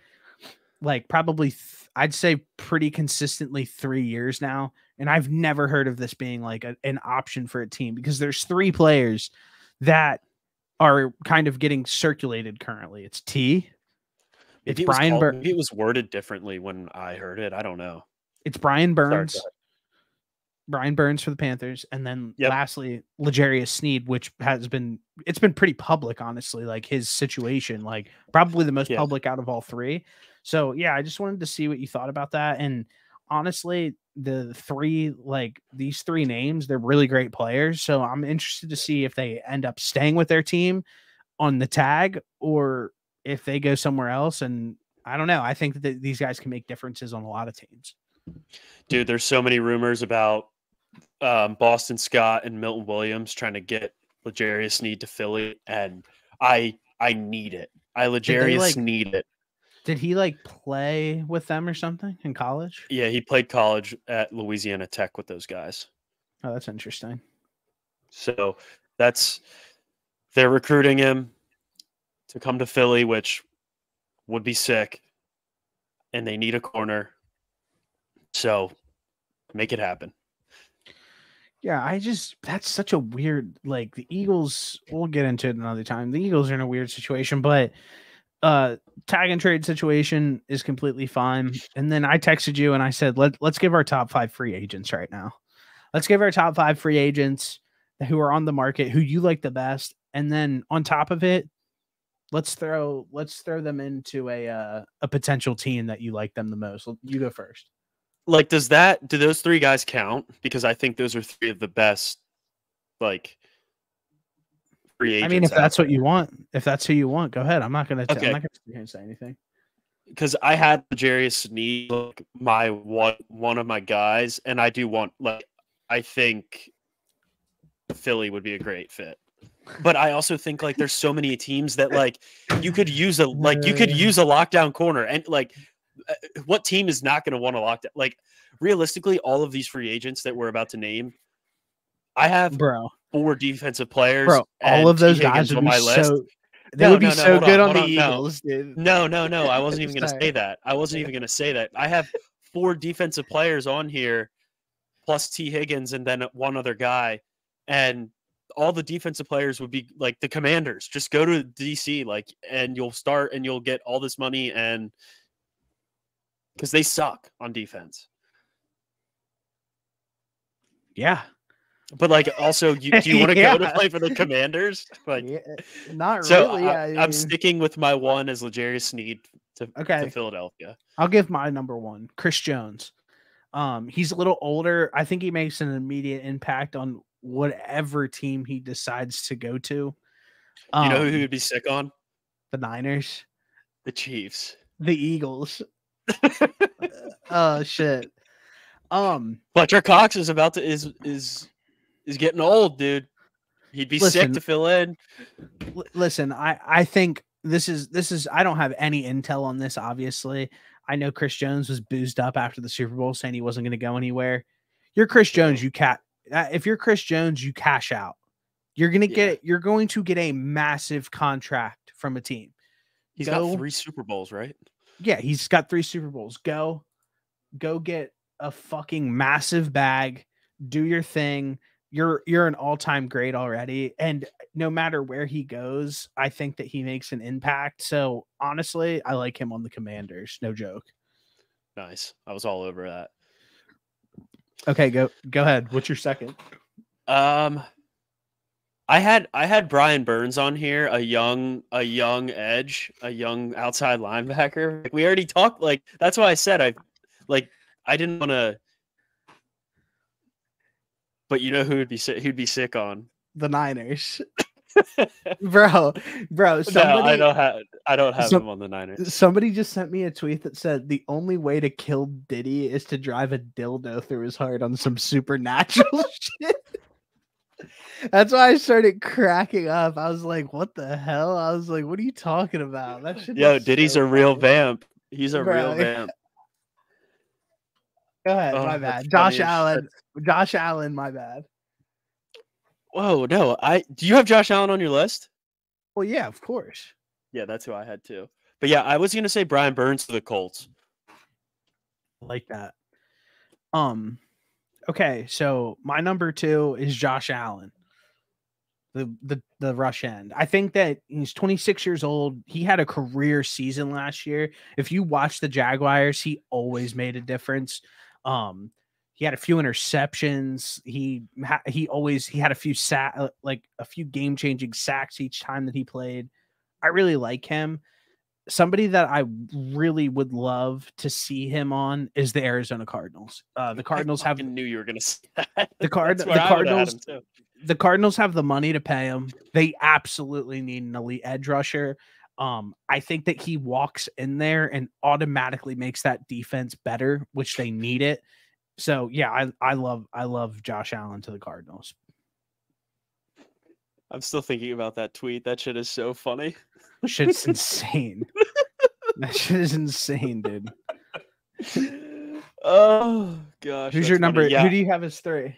Like probably I'd say pretty consistently 3 years now, and I've never heard of this being like an option for a team, because there's 3 players that are kind of getting circulated currently. It's T. It's Brian Burns. Maybe it was worded differently when I heard it. I don't know. It's Brian Burns. Brian Burns for the Panthers, and then lastly L'Jarius Sneed, which it's been pretty public, honestly, like his situation, like probably the most public out of all 3. So yeah, I just wanted to see what you thought about that. And honestly, these 3 names, they're really great players. So I'm interested to see if they end up staying with their team on the tag or if they go somewhere else. And I don't know. I think that these guys can make differences on a lot of teams. Dude, there's so many rumors about Boston Scott and Milton Williams trying to get L'Jarius Sneed to Philly, and I need it. L'Jarius need it. Did he like play with them or something in college? Yeah, he played college at Louisiana Tech with those guys. Oh, that's interesting. So they're recruiting him to come to Philly, which would be sick, and they need a corner. So make it happen. Yeah, that's such a weird, like the Eagles, we'll get into it another time. The Eagles are in a weird situation, but tag and trade situation is completely fine. And then I texted you and I said, let's give our top 5 free agents right now. Let's give our top 5 free agents who are on the market, who you like the best. And then on top of it, let's throw them into a potential team that you like them the most. You go first. Like, do those 3 guys count? Because I think those are 3 of the best, like, free agents. I mean, if that's what you want, if that's who you want, go ahead. I'm not gonna say anything. Because I had L'Jarius Sneed, like, my one of my guys, and I do want, like, I think Philly would be a great fit. But I also think like there's so many teams that like you could use a lockdown corner, and like what team is not going to want to lock down? Like realistically, all of these free agents that we're about to name, I have 4 defensive players. Bro, all of those guys would be list. They would be so good on the Eagles, dude. No. I wasn't even going to say that. I have 4 defensive players on here, plus T. Higgins, and then one other guy, and all the defensive players would be like the Commanders. Just go to DC, like, and you'll start and you'll get all this money, and because they suck on defense. Yeah. But like, also, do you want to go to play for the Commanders? Like, not really. So I'm sticking with my one as L'Jarius Sneed to Philadelphia. I'll give my number 1, Chris Jones. He's a little older. I think he makes an immediate impact on whatever team he decides to go to. You know who he would be sick on? The Niners, the Chiefs, the Eagles. Oh shit. Fletcher Cox is is getting old, dude. He'd be sick to fill in. Listen, I think this is I don't have any intel on this, obviously. I know Chris Jones was boozed up after the Super Bowl saying he wasn't going to go anywhere. You're Chris Jones, if you're Chris Jones, you cash out. You're going to get a massive contract from a team. He's got 3 Super Bowls, right? Yeah, he's got 3 Super Bowls. Go get a fucking massive bag. Do your thing. You're an all-time great already. And no matter where he goes, I think that he makes an impact. So honestly, I like him on the Commanders. No joke. Nice. I was all over that. Okay, go ahead. What's your second? I had Brian Burns on here, a young edge, a young outside linebacker. Like, we already talked, like, that's why I said I didn't want to But you know who'd be sick? Who'd be sick on? The Niners. Bro, No, I don't have some them on the Niners. somebody just sent me a tweet that said the only way to kill Diddy is to drive a dildo through his heart on some supernatural shit. That's why I started cracking up. I was like, what the hell? I was like, what are you talking about? That shit Yo, is Diddy's so a real funny. vamp. He's a real Bro, vamp. go ahead, Oh, my that's bad. funny as shit. Josh Allen, my bad. Whoa, no, do you have Josh Allen on your list? Well, yeah, of course. Yeah, that's who I had too. But yeah, I was gonna say Brian Burns to the Colts. I like that. Okay, so my number 2 is Josh Allen. The rush end. I think that he's 26 years old. He had a career season last year. If you watch the Jaguars, he always made a difference. He had a few interceptions. He had a few a few game-changing sacks each time that he played. I really like him. Somebody that I really would love to see him on is the Arizona Cardinals. The Cardinals I knew you were gonna say that. the Cardinals have the money to pay him. They absolutely need an elite edge rusher. I think that he walks in there and automatically makes that defense better, which they need it. So yeah, I love Josh Allen to the Cardinals. I'm still thinking about that tweet. That shit is so funny. Shit's insane. That shit is insane, dude. Oh gosh. Who's your number? Yeah. Who do you have as 3?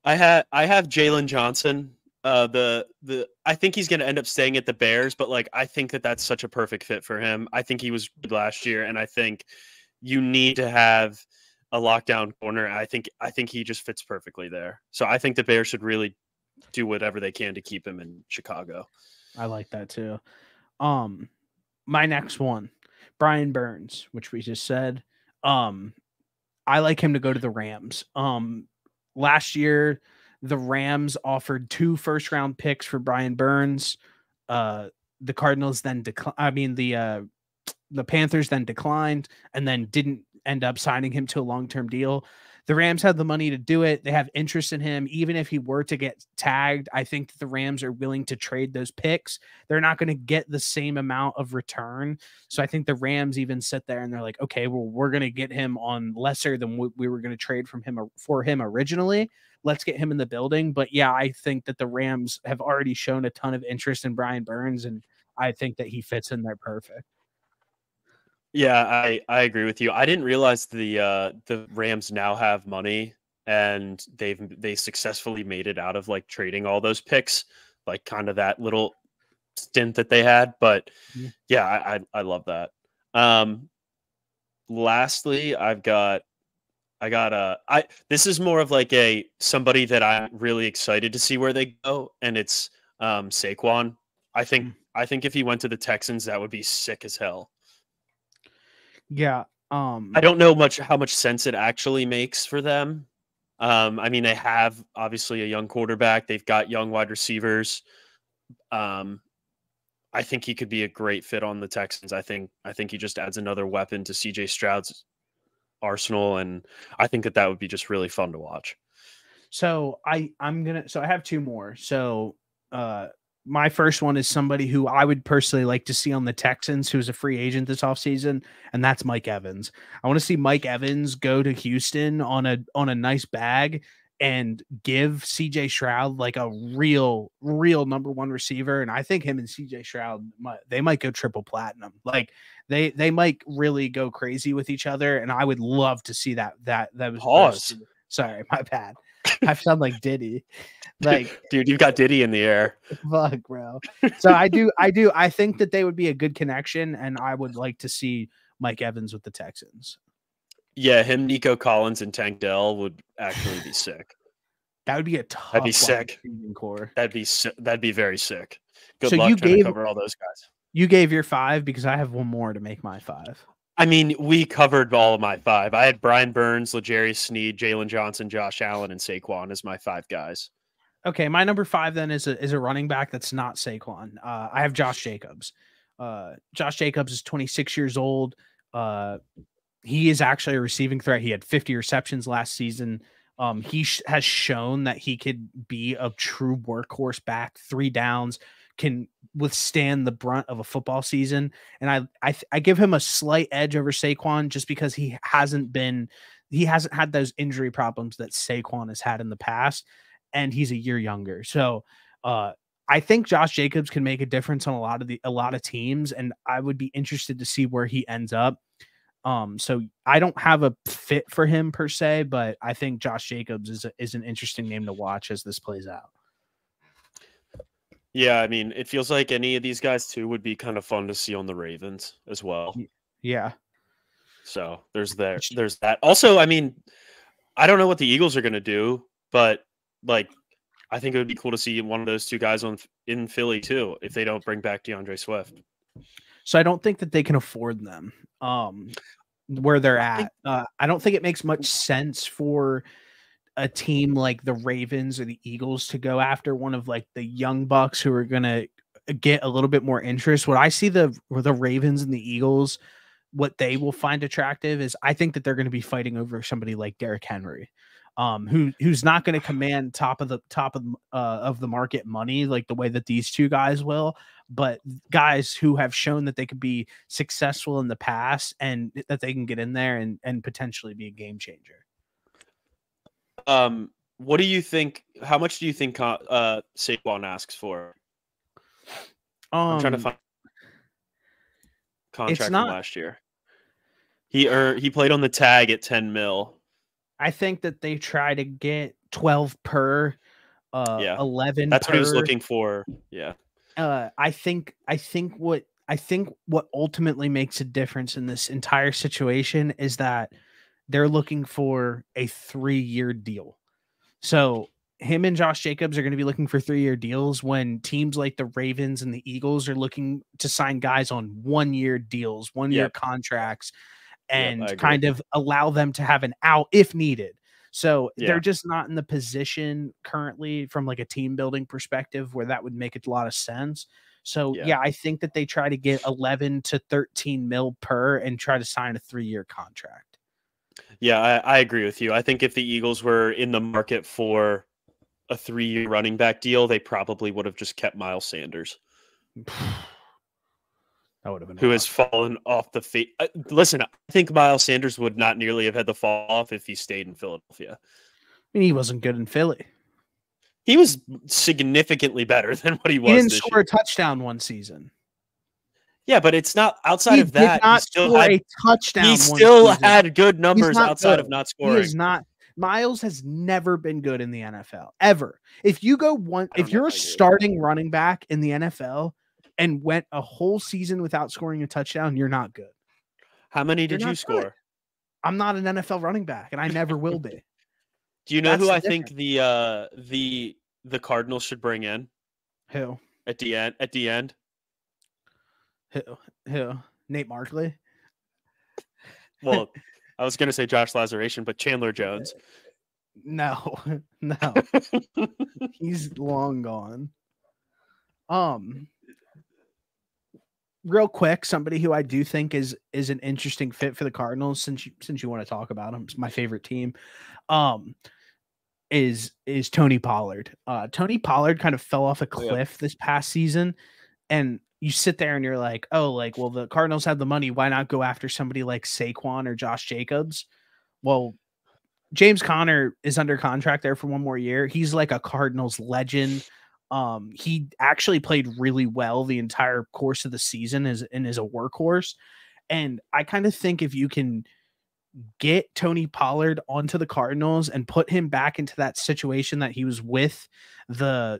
I have Jalen Johnson. I think he's gonna end up staying at the Bears, but like I think that's such a perfect fit for him. I think he was good last year, and I think you need to have a lockdown corner. I think he just fits perfectly there. So I think the Bears should really do whatever they can to keep him in Chicago. I like that too. My next one, Brian Burns, which we just said. I like him to go to the Rams. Last year, the Rams offered 2 first-round picks for Brian Burns. The Cardinals then the Panthers then declined and then didn't end up signing him to a long-term deal. The Rams had the money to do it. They have interest in him. Even if he were to get tagged, I think that the Rams are willing to trade those picks. They're not going to get the same amount of return. So I think the Rams even sit there and they're like, okay, well, we're going to get him on lesser than what we were going to trade for him originally. Let's get him in the building. But yeah, I think that the Rams have already shown a ton of interest in Brian Burns, and I think that he fits in there perfect. Yeah, I agree with you. I didn't realize the Rams now have money and they successfully made it out of like trading all those picks, like kind of that little stint that they had. But yeah, I love that. Lastly, this is more of like somebody that I'm really excited to see where they go, and it's Saquon. I think if he went to the Texans, that would be sick as hell. Yeah. I don't know how much sense it actually makes for them. I mean, they have obviously a young quarterback. They've got young wide receivers. I think he could be a great fit on the Texans. I think he just adds another weapon to CJ Stroud's arsenal, and I think that would be just really fun to watch. So I have 2 more. So my first one is somebody who I would personally like to see on the Texans, who's a free agent this offseason, and that's Mike Evans. I want to see Mike Evans go to Houston on a nice bag and give CJ Stroud like a real number 1 receiver. And I think him and CJ Stroud might go triple platinum. Like they might really go crazy with each other. And I would love to see that was pause. Sorry, my bad. I sound like Diddy. Like, dude, you've got Diddy in the air. Fuck, bro. So I think that they would be a good connection, and I would like to see Mike Evans with the Texans. Yeah, him, Nico Collins, and Tank Dell would actually be sick. That would be a tough. That'd be sick. Core. That'd be very sick. Good so luck you trying to cover all those guys. You gave your 5 because I have one more to make my 5. I mean, we covered all of my 5. I had Brian Burns, L'Jarius Sneed, Jalen Johnson, Josh Allen, and Saquon as my 5 guys. Okay, my number 5 then is a running back that's not Saquon. I have Josh Jacobs. Josh Jacobs is 26 years old. He is actually a receiving threat. He had 50 receptions last season. Has shown that he could be a true workhorse back, 3 downs, can withstand the brunt of a football season. And I give him a slight edge over Saquon just because he hasn't had those injury problems that Saquon has had in the past, and he's a year younger. So I think Josh Jacobs can make a difference on a lot of teams, and I would be interested to see where he ends up. So I don't have a fit for him per se, but I think Josh Jacobs is an interesting name to watch as this plays out. Yeah, I mean, it feels like any of these guys too would be kind of fun to see on the Ravens as well. Yeah. So there's that. Also, I mean, I don't know what the Eagles are going to do, but like, I think it would be cool to see one of those two guys in Philly too if they don't bring back DeAndre Swift. So I don't think that they can afford them. Where they're at. I don't think it makes much sense for a team like the Ravens or the Eagles to go after one of like the young bucks who are going to get a little bit more interest. What I see the Ravens and the Eagles, what they will find attractive is I think that they're going to be fighting over somebody like Derrick Henry, who's not going to command top of the market money like the way that these two guys will, but guys who have shown that they could be successful in the past and that they can get in there and potentially be a game changer. What do you think? How much do you think Saquon asks for? I'm trying to find contract from last year. He played on the tag at 10 mil. I think that they try to get 12 per, 11. That's what he was looking for. Yeah. I think what ultimately makes a difference in this entire situation is that they're looking for a 3-year deal. So him and Josh Jacobs are going to be looking for 3-year deals when teams like the Ravens and the Eagles are looking to sign guys on 1-year deals, 1-year contracts, and kind of allow them to have an out if needed. So they're just not in the position currently from like a team building perspective where that would make a lot of sense. So I think that they try to get 11 to 13 mil per and try to sign a 3-year contract. Yeah, I agree with you. I think if the Eagles were in the market for a 3-year running back deal, they probably would have just kept Miles Sanders. That would have been who has fallen off the face. Listen, I think Miles Sanders would not nearly have had the fall off if he stayed in Philadelphia. I mean, he wasn't good in Philly. He was significantly better than what he was. He didn't score a touchdown one season. Yeah, but it's not outside of that. He still had a touchdown. He still had good numbers outside of not scoring. He is not. Miles has never been good in the NFL ever. If you go if you're a starting running back in the NFL and went a whole season without scoring a touchdown, you're not good. How many did you score? Good. I'm not an NFL running back, and I never will be. Do you know who I think the Cardinals should bring in? Who? At the end? Who? Nate Markley? Well, I was going to say Josh Lazaration, but Chandler Jones. No. He's long gone. Real quick, somebody who I do think is an interesting fit for the Cardinals, since you want to talk about him, it's my favorite team. Is Tony Pollard. Tony Pollard kind of fell off a cliff this past season, and you sit there and you're like, oh, like, well, the Cardinals have the money. Why not go after somebody like Saquon or Josh Jacobs? Well, James Conner is under contract there for 1 more year. He's like a Cardinals legend. He actually played really well the entire course of the season and is a workhorse. And I kind of think if you can get Tony Pollard onto the Cardinals and put him back into that situation that he was with the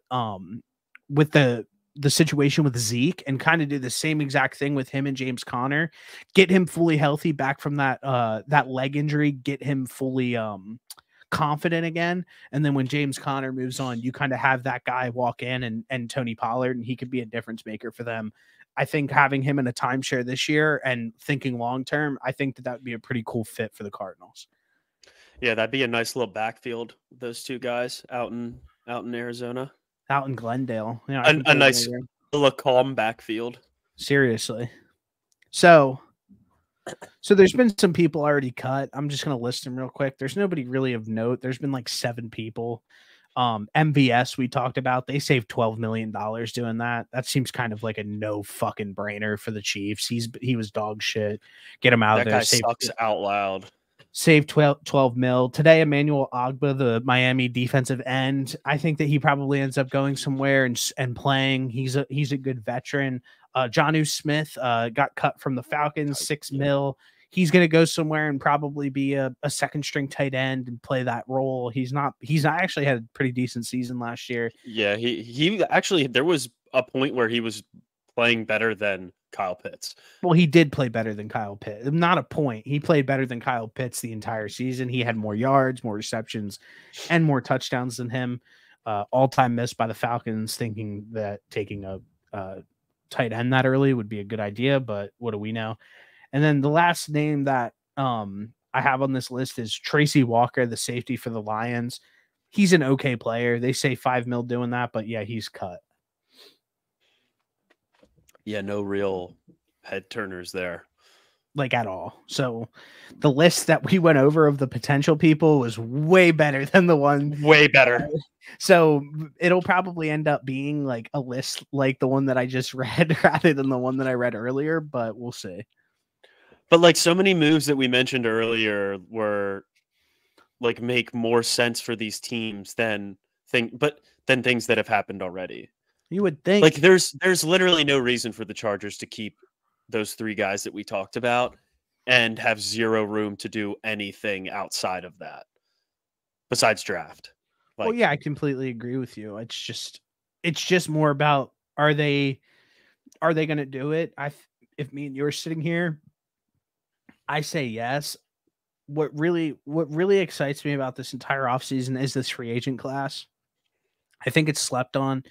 situation with Zeke, and kind of do the same exact thing with him and James Conner, get him fully healthy back from that leg injury, get him fully confident again. And then when James Conner moves on, you kind of have that guy walk in and Tony Pollard, and he could be a difference maker for them. I think having him in a timeshare this year and thinking long-term, I think that would be a pretty cool fit for the Cardinals. Yeah, that'd be a nice little backfield. Those two guys out in Arizona. Out in Glendale. You know, a nice little calm backfield. Seriously. So So there's been some people already cut. I'm just gonna list them real quick. There's nobody really of note. There's been like 7 people. MVS we talked about. They saved $12 million doing that. That seems kind of like a no fucking brainer for the Chiefs. He was dog shit. Get him out of That there. guy sucks out loud. Save 12 mil. Today, Emmanuel Ogba, the Miami defensive end, I think that he probably ends up going somewhere and playing. He's a good veteran. Jonnu Smith got cut from the Falcons, 6 mil. He's going to go somewhere and probably be a second string tight end and play that role. He's actually had a pretty decent season last year. Yeah, he actually, there was a point where he was playing better than Kyle Pitts. Well, he did play better than Kyle Pitts. Not a point. He played better than Kyle Pitts the entire season. He had more yards, more receptions, and more touchdowns than him. All-time miss by the Falcons, thinking that taking a tight end that early would be a good idea, but what do we know? And then the last name that I have on this list is Tracy Walker, the safety for the Lions. He's an okay player. They say 5 mil doing that, but yeah, he's cut. Yeah, no real head turners there. Like at all. So the list that we went over of the potential people was way better than the one. Way better. So it'll probably end up being like a list like the one that I just read rather than the one that I read earlier, but we'll see. But like so many moves that we mentioned earlier were like make more sense for these teams than things that have happened already. You would think like there's literally no reason for the Chargers to keep those 3 guys that we talked about and have zero room to do anything outside of that besides draft. Well, yeah, I completely agree with you. It's just more about are they going to do it? If me and you are sitting here, I say yes. What really excites me about this entire offseason is this free agent class. I think it's slept on.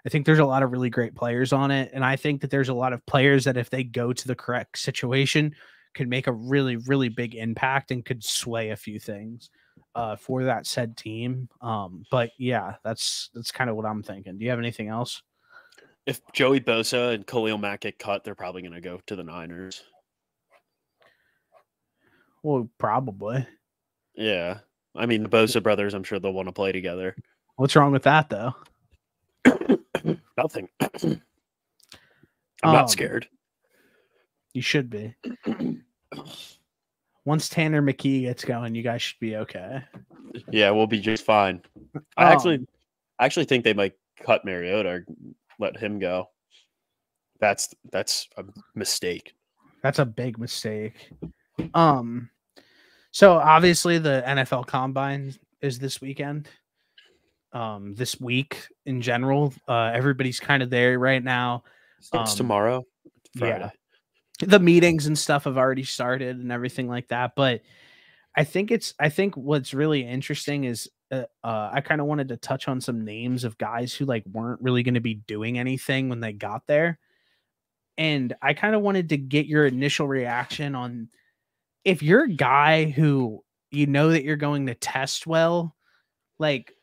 I think there's a lot of really great players on it. And I think that there's a lot of players that if they go to the correct situation could make a really, really big impact and could sway a few things for that said team. But yeah, that's kind of what I'm thinking. Do you have anything else? If Joey Bosa and Khalil Mack get cut, they're probably going to go to the Niners. Well, probably. Yeah. I mean, the Bosa brothers, I'm sure they'll want to play together. What's wrong with that, though? Nothing. I'm not scared. You should be. Once Tanner McKee gets going, you guys should be okay. Yeah, we'll be just fine. I actually think they might cut Mariota or let him go. That's a mistake. That's a big mistake. So obviously the NFL Combine is this weekend. This week in general, everybody's kind of there right now. It's tomorrow, Friday. Yeah, the meetings and stuff have already started and everything like that. But I think what's really interesting is I kind of wanted to touch on some names of guys who like weren't really going to be doing anything when they got there, and I kind of wanted to get your initial reaction on if you're a guy who you know that you're going to test well, like.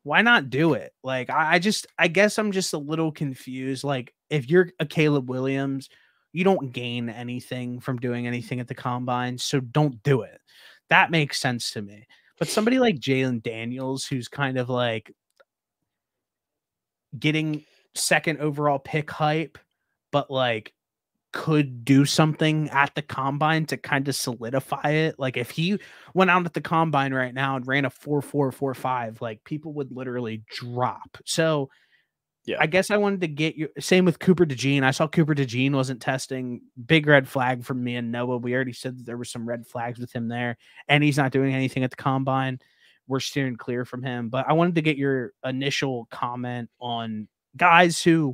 Why not do it? Like, I guess I'm just a little confused. Like, if you're a Caleb Williams, you don't gain anything from doing anything at the combine, so don't do it. That makes sense to me. But somebody like Jalen Daniels, who's kind of like getting second overall pick hype, but like could do something at the combine to kind of solidify it. Like if he went out at the combine right now and ran a 4.445, like people would literally drop. So yeah, I guess I wanted to get you same with Cooper DeJean. I saw Cooper DeJean wasn't testing. Big red flag from me and Noah. We already said that there were some red flags with him there, and he's not doing anything at the combine. We're steering clear from him. But I wanted to get your initial comment on guys who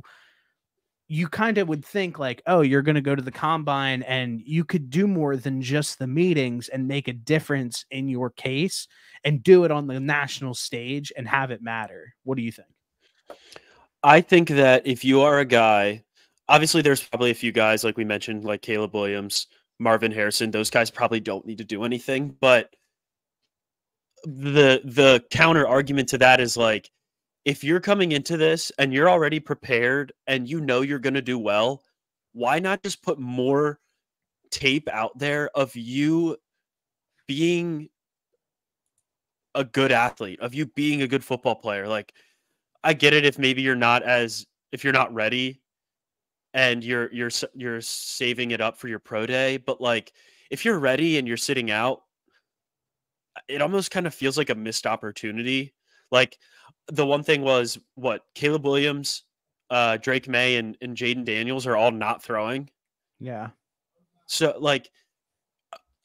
you kind of would think like, oh, you're going to go to the combine and you could do more than just the meetings and make a difference in your case and do it on the national stage and have it matter. What do you think? I think that if you are a guy, obviously there's probably a few guys like we mentioned, like Caleb Williams, Marvin Harrison, those guys probably don't need to do anything. But the counter argument to that is like, if you're coming into this and you're already prepared and you know you're going to do well, why not just put more tape out there of you being a good athlete, of you being a good football player. Like, I get it if maybe if you're not ready and you're saving it up for your pro day, but like if you're ready and you're sitting out, it almost kind of feels like a missed opportunity. Like, the one thing was what Caleb Williams, Drake May, and Jaden Daniels are all not throwing. Yeah. So like,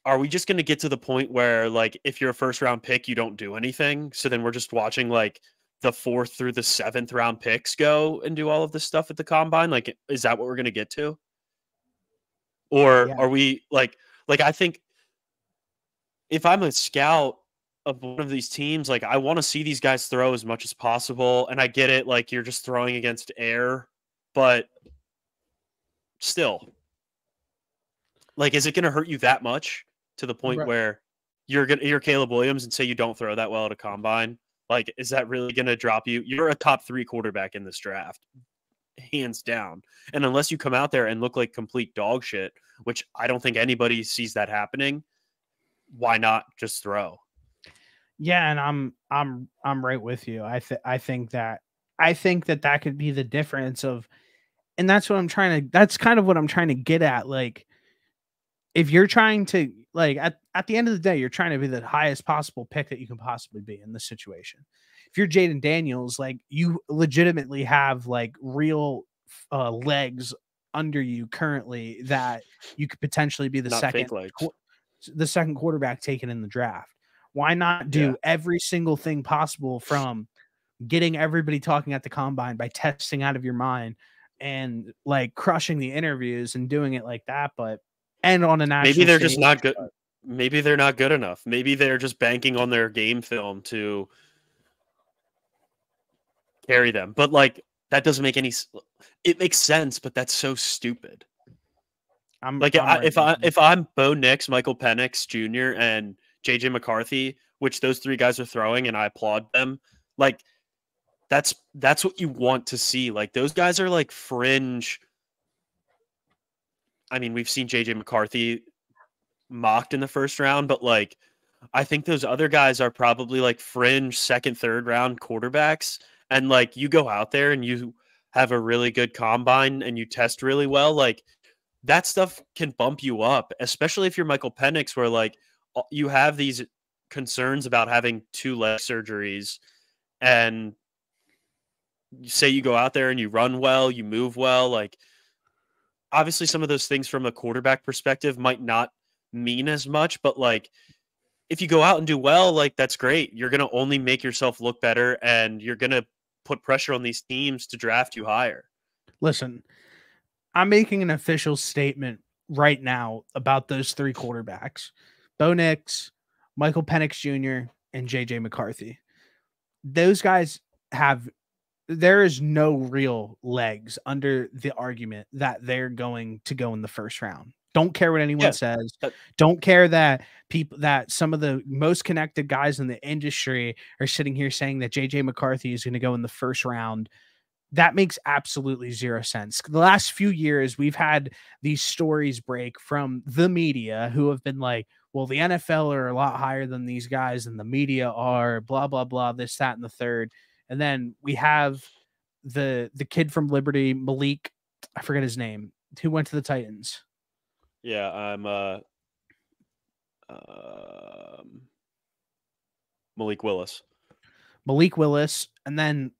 are we just going to get to the point where like if you're a first round pick, you don't do anything? So then we're just watching like the 4th through the 7th round picks go and do all of this stuff at the combine? Like, is that what we're going to get to? Or Yeah. are we like I think if I'm a scout of one of these teams, like I want to see these guys throw as much as possible. And I get it, like you're just throwing against air, but still, like, is it going to hurt you that much to the point Right. where you're Caleb Williams and say you don't throw that well at a combine? Like, is that really going to drop you? You're a top 3 quarterback in this draft, hands down. And unless you come out there and look like complete dog shit, which I don't think anybody sees that happening, why not just throw? Yeah, and I'm right with you. I think that could be the difference of, and that's what I'm trying to. That's kind of what I'm trying to get at. Like, if you're trying to, like, at the end of the day, you're trying to be the highest possible pick that you can possibly be in this situation. If you're Jaden Daniels, like, you legitimately have like real legs under you currently that you could potentially be Not fake legs. the second quarterback taken in the draft. Why not Yeah. do every single thing possible, from getting everybody talking at the combine by testing out of your mind and like crushing the interviews and doing it like that, but and on a Maybe national they're stage. just not good. Maybe they're not good enough. Maybe they're just banking on their game film to carry them. But like, that doesn't make any. It makes sense, but that's so stupid. Like, I'm right. if I'm Bo Nix, Michael Penix Jr., and JJ McCarthy, which those 3 guys are throwing, and I applaud them, like that's what you want to see. Like, those guys are like fringe. I mean, we've seen JJ McCarthy mocked in the first round, but like I think those other guys are probably like fringe 2nd, 3rd round quarterbacks. And like, you go out there and you have a really good combine and you test really well, like that stuff can bump you up, especially if you're Michael Penix, where like you have these concerns about having 2 leg surgeries, and you say you go out there and you run well, you move well. Like, obviously some of those things from a quarterback perspective might not mean as much, but like if you go out and do well, like that's great. You're going to only make yourself look better, and you're going to put pressure on these teams to draft you higher. Listen, I'm making an official statement right now about those 3 quarterbacks: Bo Nix, Michael Penix Jr., and JJ McCarthy. Those guys there is no real legs under the argument that they're going to go in the first round. Don't care what anyone says. Don't care that some of the most connected guys in the industry are sitting here saying that JJ McCarthy is going to go in the first round. That makes absolutely 0 sense. The last few years, we've had these stories break from the media who have been like, well, the NFL are a lot higher than these guys, and the media are blah, blah, blah, this, that, and the third. And then we have the kid from Liberty, Malik, I forget his name, who went to the Titans. Yeah, I'm Malik Willis. And then,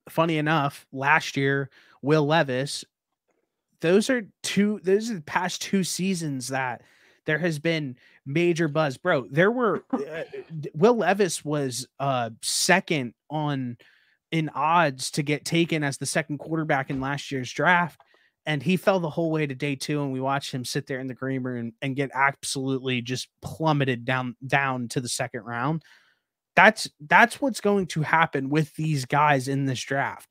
funny enough, last year, Will Levis. Those are the past 2 seasons that there has been major buzz, bro. There were Will Levis was second in odds to get taken as the second quarterback in last year's draft, and he fell the whole way to day 2, and we watched him sit there in the green room and get absolutely just plummeted down to the 2nd round. That's what's going to happen with these guys in this draft.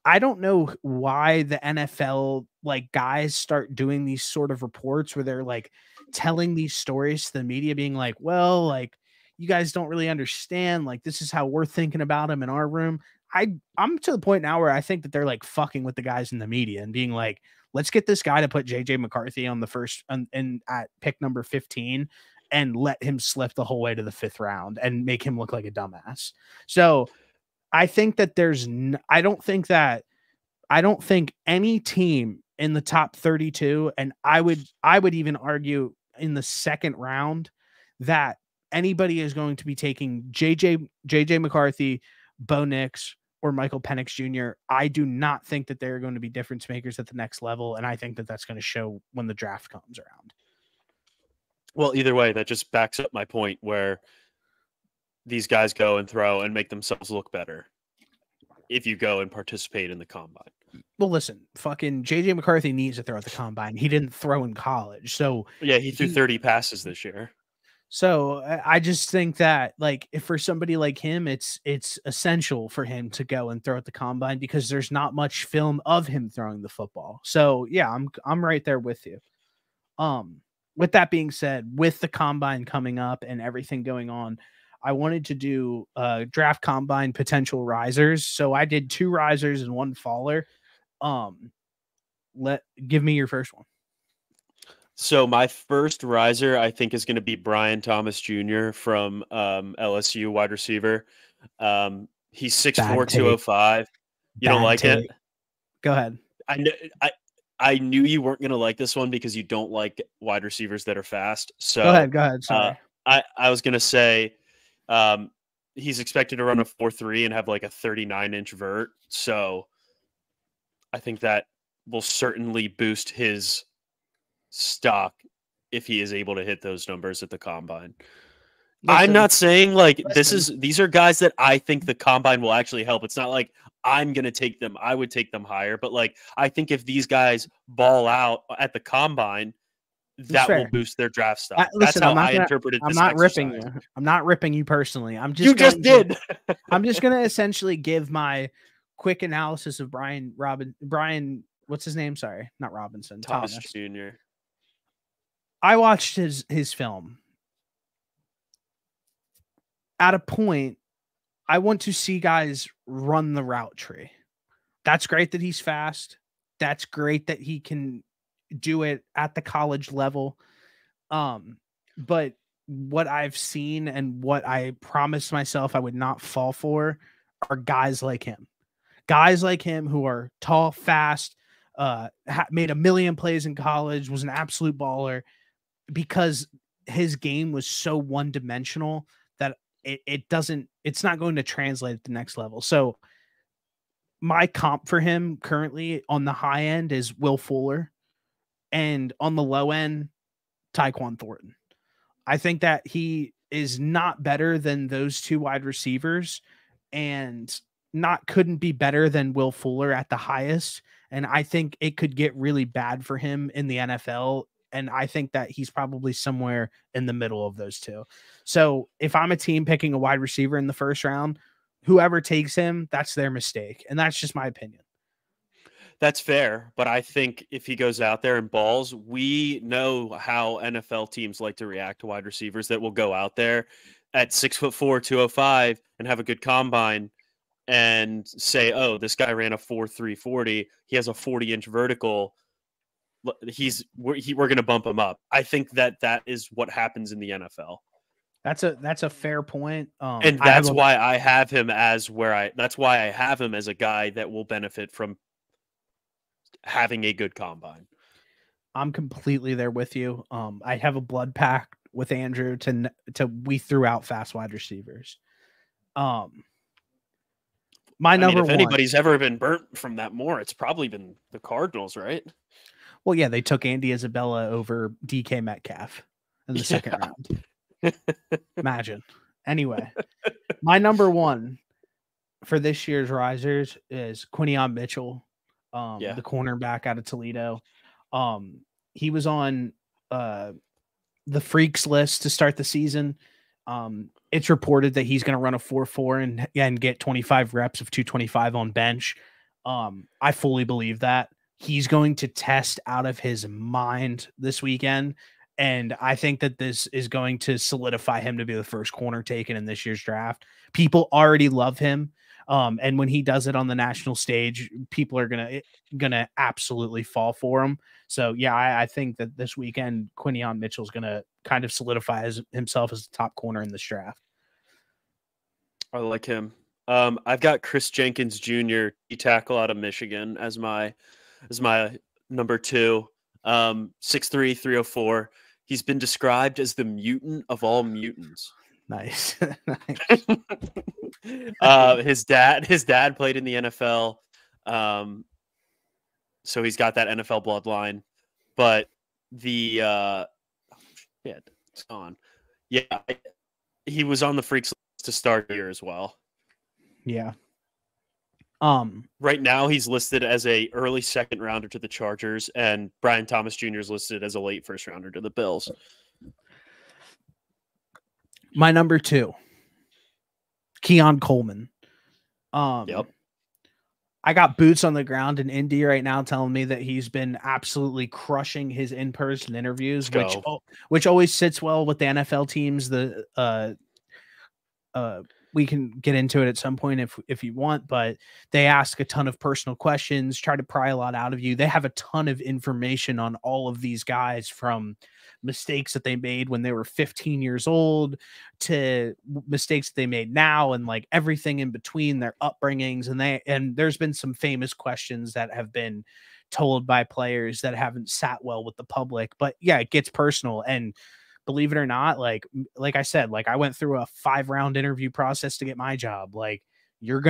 I don't know why the NFL like guys start doing these sort of reports where they're like telling these stories to the media, being like, well, like, you guys don't really understand. Like, this is how we're thinking about him in our room. I'm to the point now where I think that they're like fucking with the guys in the media and being like, Let's get this guy to put JJ McCarthy on the first and at pick number 15 and let him slip the whole way to the 5th round and make him look like a dumbass. So I think that I don't think any team in the top 32, and I would even argue in the 2nd round, that anybody is going to be taking JJ McCarthy, Bo Nix, or Michael Penix Jr. I do not think that they're going to be difference makers at the next level, and I think that that's going to show when the draft comes around. Well, either way, that just backs up my point where these guys go and throw and make themselves look better if you go and participate in the combine. Well, listen, fucking JJ McCarthy needs to throw at the combine. He didn't throw in college. So yeah, he threw 30 passes this year. So I just think that, like, if for somebody like him, it's essential for him to go and throw at the combine because there's not much film of him throwing the football. So yeah, I'm right there with you. With that being said, with the combine coming up and everything going on, I wanted to do draft combine potential risers. So I did 2 risers and 1 faller. Give me your first one. So my first riser, I think, is going to be Brian Thomas Jr. from LSU, wide receiver. He's 6'4", 205. You don't like it? Go ahead. I knew you weren't going to like this one because you don't like wide receivers that are fast. So go ahead. Sorry. I was going to say he's expected to run a 4.3 and have like a 39-inch vert. So I think that will certainly boost his stock if he is able to hit those numbers at the combine. I'm not saying like these are guys that I think the combine will actually help. It's not like I'm going to take them. I would take them higher, but like I think if these guys ball out at the combine, that will boost their draft stock. That's how I interpreted this. I'm not ripping you. I'm not ripping you personally. I'm just I'm just going to essentially give my quick analysis of Brian, what's his name? Sorry, not Robinson. Thomas Jr. I watched his film. At a point, I want to see guys run the route tree. That's great that he's fast. That's great that he can do it at the college level. But what I've seen and what I promised myself I would not fall for are guys like him. Guys like him who are tall, fast, made a million plays in college, was an absolute baller, because his game was so one-dimensional that it's not going to translate at the next level. So my comp for him currently on the high end is Will Fuller, and on the low end, Tyquan Thornton. I think that he is not better than those 2 wide receivers, and couldn't be better than Will Fuller at the highest. And I think it could get really bad for him in the NFL. And I think that he's probably somewhere in the middle of those 2. So if I'm a team picking a wide receiver in the first round, whoever takes him, that's their mistake. And that's just my opinion. That's fair. But I think if he goes out there and balls, we know how NFL teams like to react to wide receivers that will go out there at 6'4", 205 and have a good combine and say, oh, this guy ran a 4.3 40. He has a 40-inch vertical. We're going to bump him up. I think that is what happens in the NFL. That's a fair point. And that's why I have him as that's why I have him as a guy that will benefit from having a good combine. I'm completely there with you. I have a blood pact with Andrew we threw out fast wide receivers. If anybody's ever been burnt from that more, it's probably been the Cardinals, right? Well, yeah, they took Andy Isabella over DK Metcalf in the second round. Imagine. Anyway, my number 1 for this year's risers is Quinion Mitchell, the cornerback out of Toledo. He was on the freaks list to start the season. It's reported that he's going to run a 4.4 and get 25 reps of 225 on bench. I fully believe that. He's going to test out of his mind this weekend. And I think that this is going to solidify him to be the first corner taken in this year's draft. People already love him. And when he does it on the national stage, people are gonna absolutely fall for him. So yeah, I think that this weekend Quinion Mitchell's gonna kind of solidify himself as the top corner in this draft. I like him. I've got Chris Jenkins Jr., tackle out of Michigan, as my number 2. 6'3", 304. He's been described as the mutant of all mutants. Nice. His dad played in the NFL. So he's got that NFL bloodline. But yeah, it's gone. Yeah, he was on the freaks list to start here as well. Yeah. Right now he's listed as a early second rounder to the Chargers, and Brian Thomas Jr. is listed as a late first rounder to the Bills. My number 2, Keon Coleman. Yep. I got boots on the ground in Indy right now telling me that he's been absolutely crushing his in-person interviews, which always sits well with the NFL teams. We can get into it at some point if you want, but they ask a ton of personal questions, try to pry a lot out of you. They have a ton of information on all of these guys, from mistakes that they made when they were 15 years old to mistakes that they made now, and like everything in between, their upbringings. And there's been some famous questions that have been told by players that haven't sat well with the public. But yeah, it gets personal. And believe it or not, like I said, like I went through a 5-round interview process to get my job. Like if you're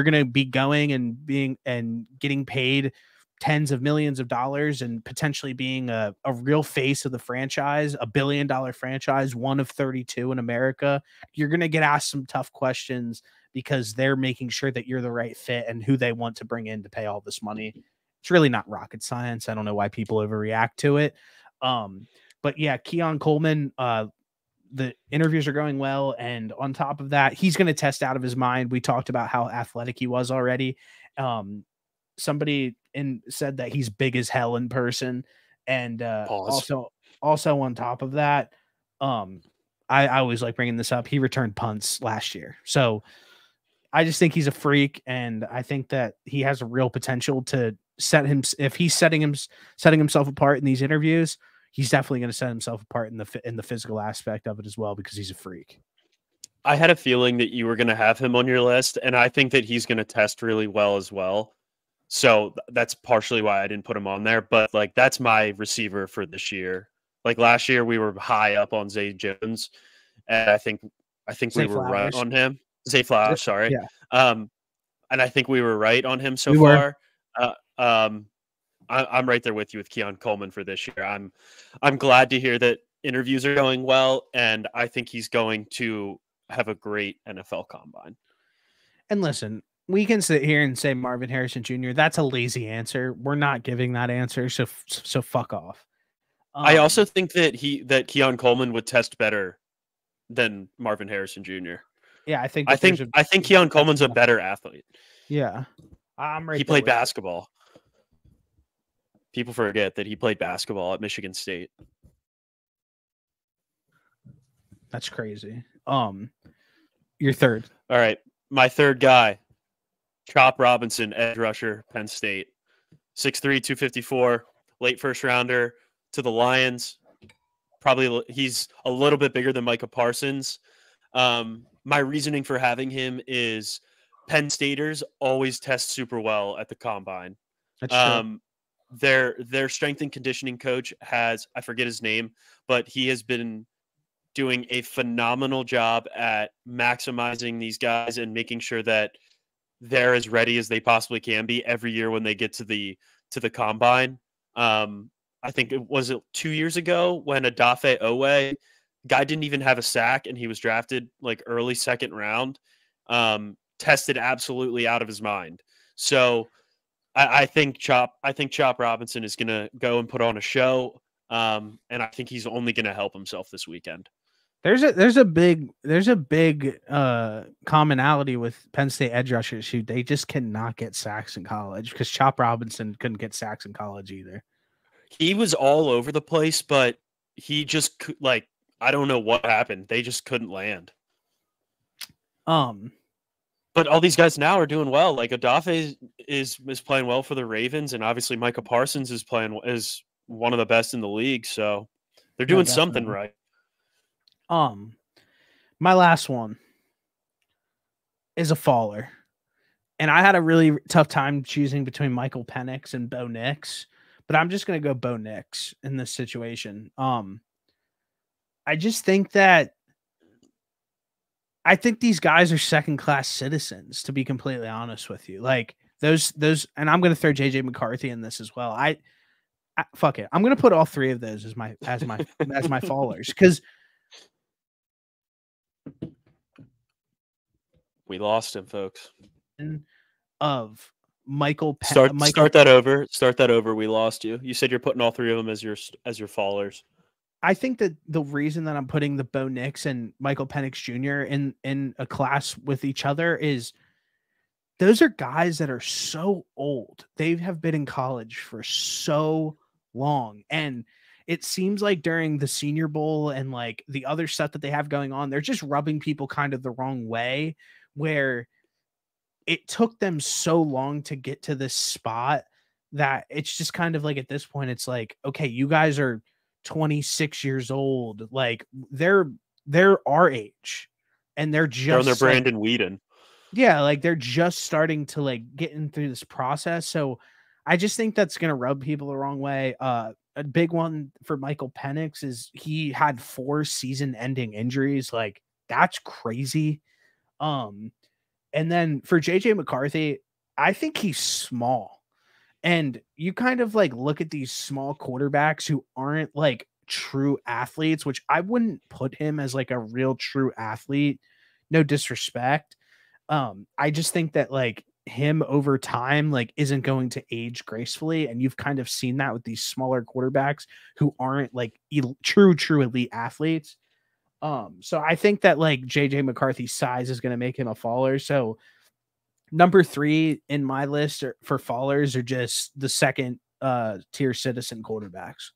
gonna be going and getting paid tens of millions of dollars and potentially being a real face of the franchise, $1 billion franchise, one of 32 in America, you're gonna get asked some tough questions because they're making sure that you're the right fit and who they want to bring in to pay all this money. It's really not rocket science. I don't know why people overreact to it. But yeah, Keon Coleman, the interviews are going well. And on top of that, he's going to test out of his mind. We talked about how athletic he was already. Somebody said that he's big as hell in person. And also on top of that, I always like bringing this up. He returned punts last year. So I just think he's a freak. And I think that he has a real potential to if he's setting himself apart in these interviews, he's definitely going to set himself apart in the physical aspect of it as well, because he's a freak. I had a feeling that you were going to have him on your list, and I think that he's going to test really well as well. So that's partially why I didn't put him on there. But like, that's my receiver for this year. Like last year, we were high up on Zay Jones, and I think we were right on him. Zay Flowers, sorry. Yeah. And I think we were right on him so far. I'm right there with you with Keon Coleman for this year. I'm glad to hear that interviews are going well, and I think he's going to have a great NFL combine. And listen, we can sit here and say Marvin Harrison Jr. That's a lazy answer. We're not giving that answer, so fuck off. I also think that Keon Coleman would test better than Marvin Harrison Jr. Yeah, I think Keon Coleman's a better athlete. Yeah, I'm right. He played basketball. People forget that he played basketball at Michigan State. That's crazy. Your third. All right. My third guy, Chop Robinson, edge rusher, Penn State. 6'3", 254, late first rounder to the Lions. Probably he's a little bit bigger than Micah Parsons. My reasoning for having him is Penn Staters always test super well at the combine. That's true. Their strength and conditioning coach I forget his name, but he has been doing a phenomenal job at maximizing these guys and making sure that they're as ready as they possibly can be every year when they get to the combine. I think it was 2 years ago when Adafe Owe, guy didn't even have a sack and he was drafted like early second round, tested absolutely out of his mind. So I think Chop Robinson is going to go and put on a show, and I think he's only going to help himself this weekend. There's a big commonality with Penn State edge rushers who they just cannot get sacks in college, because Chop Robinson couldn't get sacks in college either. He was all over the place, but he just I don't know what happened. They just couldn't land. But all these guys now are doing well. Like Odafe is playing well for the Ravens, and obviously Micah Parsons is one of the best in the league. So they're No, doing something definitely. right. My last one is a faller. And I had a really tough time choosing between Michael Penix and Bo Nix, but I'm just gonna go Bo Nix in this situation. I just think that I think these guys are second class citizens, to be completely honest with you. Like those, and I'm gonna throw JJ McCarthy in this as well. Fuck it. I'm gonna put all three of those as my fallers because we lost him, folks. Of Michael Start that over. Start that over. We lost you. You said you're putting all three of them as your fallers. I think that the reason that I'm putting the Bo Nix and Michael Penix Jr. in a class with each other is those are guys that are so old. They have been in college for so long. And it seems like during the Senior Bowl and like the other stuff that they have going on, they're just rubbing people kind of the wrong way, where it took them so long to get to this spot that it's just kind of like at this point, it's like, okay, you guys are 26 years old. Like they're our age and they're on their just like, Brandon Whedon. yeah, like they're just starting to like get in through this process. So I just think that's gonna rub people the wrong way. A big one for Michael Penix is he had 4 season-ending injuries. Like that's crazy. And then for JJ McCarthy, I think he's small. And you kind of like look at these small quarterbacks who aren't like true athletes, which I wouldn't put him as like a real true athlete. No disrespect. I just think that like him over time like isn't going to age gracefully, and you've kind of seen that with these smaller quarterbacks who aren't like true elite athletes. So I think that like JJ McCarthy's size is going to make him a faller. So number 3 in my list for fallers are just the second tier citizen quarterbacks.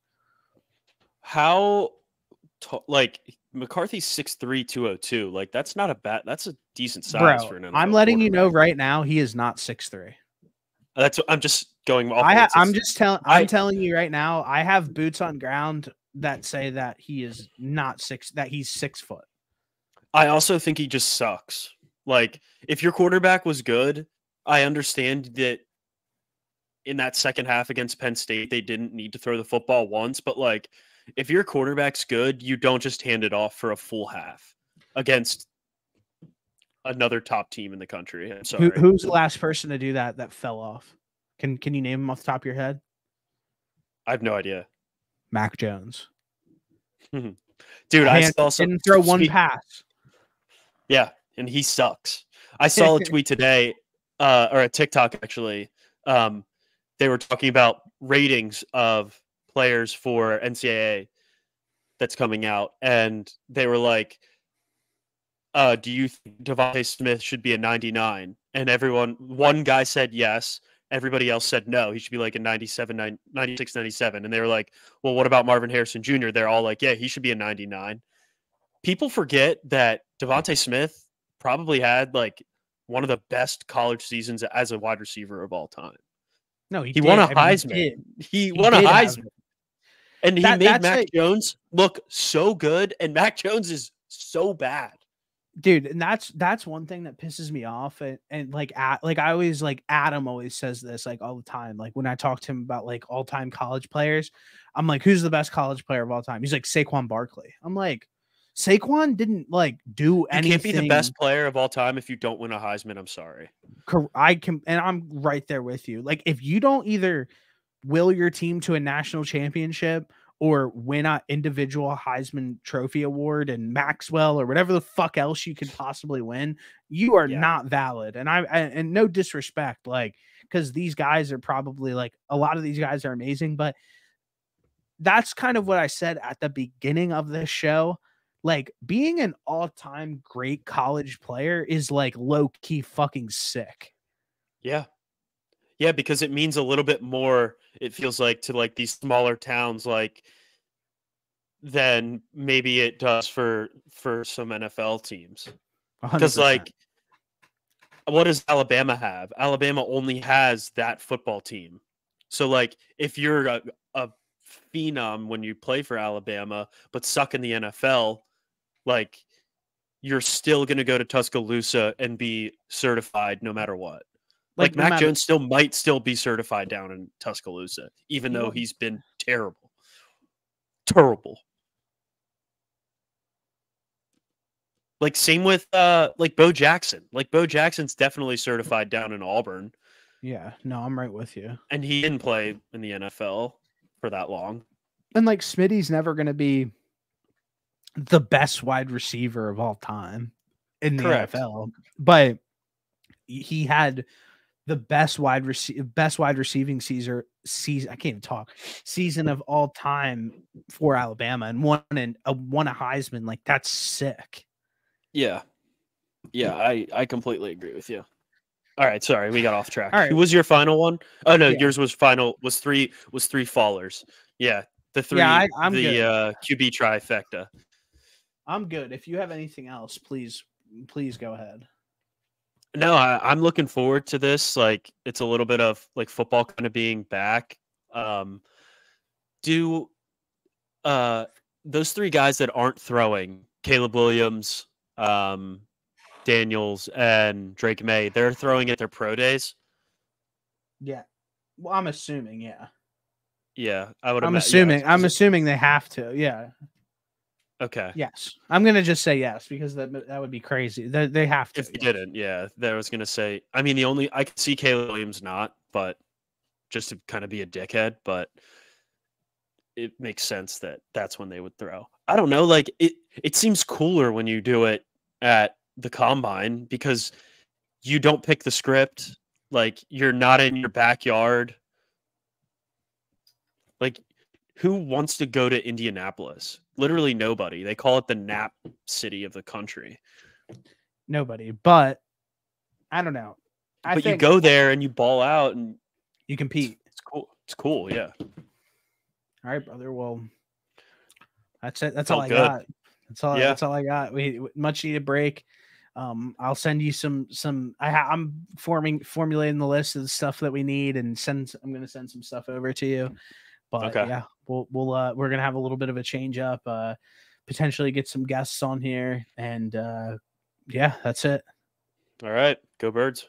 How like McCarthy's 6'3", 202. Like that's not a bad. That's a decent size for an NFL. I'm letting you know right now he is not 6'3". That's what I'm just going off. I'm telling you right now. I have boots on ground that say that he is not that he's 6 foot. I also think he just sucks. Like if your quarterback was good, I understand that in that second half against Penn State, they didn't need to throw the football once, but like if your quarterback's good, you don't just hand it off for a full half against another top team in the country. I'm sorry. Who's the last person to do that fell off? Can you name him off the top of your head? I have no idea. Mac Jones. Dude, I saw didn't throw one pass. Yeah, and he sucks. I saw a tweet today, or a TikTok actually. They were talking about ratings of players for NCAA that's coming out, and they were like, do you think Devontae Smith should be a 99? And one guy said yes. Everybody else said no. He should be like a 97, 96, 97. And they were like, well, what about Marvin Harrison Jr.? They're all like, yeah, he should be a 99. People forget that Devontae Smith probably had like one of the best college seasons as a wide receiver of all time. No, he won a Heisman. He won a Heisman. And he made Mac Jones look so good, and Mac Jones is so bad. Dude, and that's one thing that pisses me off, and like I always like Adam always says this like all the time. Like when I talk to him about like all-time college players, I'm like, who's the best college player of all time? He's like Saquon Barkley. I'm like, Saquon didn't like do anything. You can't be the best player of all time if you don't win a Heisman. I'm sorry. I can, and I'm right there with you. Like if you don't either will your team to a national championship or win an individual Heisman Trophy award and Maxwell or whatever the fuck else you could possibly win, you are not valid. And and no disrespect, like, because these guys are probably like a lot of these guys are amazing, but that's kind of what I said at the beginning of this show. Like being an all-time great college player is like low-key fucking sick. Yeah. Yeah, because it means a little bit more, it feels like, to like these smaller towns, like than maybe it does for some NFL teams. Because like what does Alabama have? Alabama only has that football team. So like if you're a phenom when you play for Alabama but suck in the NFL, like you're still going to go to Tuscaloosa and be certified no matter what. Like Like no Mac matter Jones might still be certified down in Tuscaloosa, even he though will. he's been terrible. Terrible. Like same with like Bo Jackson. Like Bo Jackson's definitely certified down in Auburn, Yeah, no, I'm right with you. and he didn't play in the NFL for that long. And like Smitty's never going to be the best wide receiver of all time in the Correct. NFL, but he had the best wide receiving season. I can't even talk, season of all time for Alabama, and won a Heisman. Like that's sick. Yeah. Yeah, I completely agree with you. All right, sorry, we got off track. All right, Who was your final one? Oh no, yeah, yours was three fallers. Yeah, yeah, I'm good. QB trifecta. I'm good. If you have anything else, please go ahead. No, I'm looking forward to this. Like it's a little bit of like football kind of being back. Um, do those three guys that aren't throwing, Caleb Williams, Daniels, and Drake May, they're throwing at their pro days? Yeah, well, I'm assuming. Yeah, Yeah, I would I'm imagine. Yeah, assuming. I'm assuming they have to. Yeah. okay. Yes, I'm gonna just say yes because that would be crazy. They have to. If he Yeah. didn't, yeah, that I was gonna say. I mean, the only I could see Caleb Williams not, but just to kind of be a dickhead, but it makes sense that that's when they would throw. I don't know, like it seems cooler when you do it at the combine because you don't pick the script, like you're not in your backyard. Like who wants to go to Indianapolis? Literally nobody. They call it the nap city of the country. Nobody, but I don't know. I But you think go there and you ball out and you compete. it's cool. It's cool, yeah. All right, brother. Well, that's it. That's all Felt I good. got. That's all. Yeah. That's all I got. We much needed break. I'll send you some. I'm formulating the list of the stuff that we need, and I'm gonna send some stuff over to you. But Okay. yeah, we're gonna have a little bit of a change up. Potentially get some guests on here, and yeah, that's it. All right. Go Birds.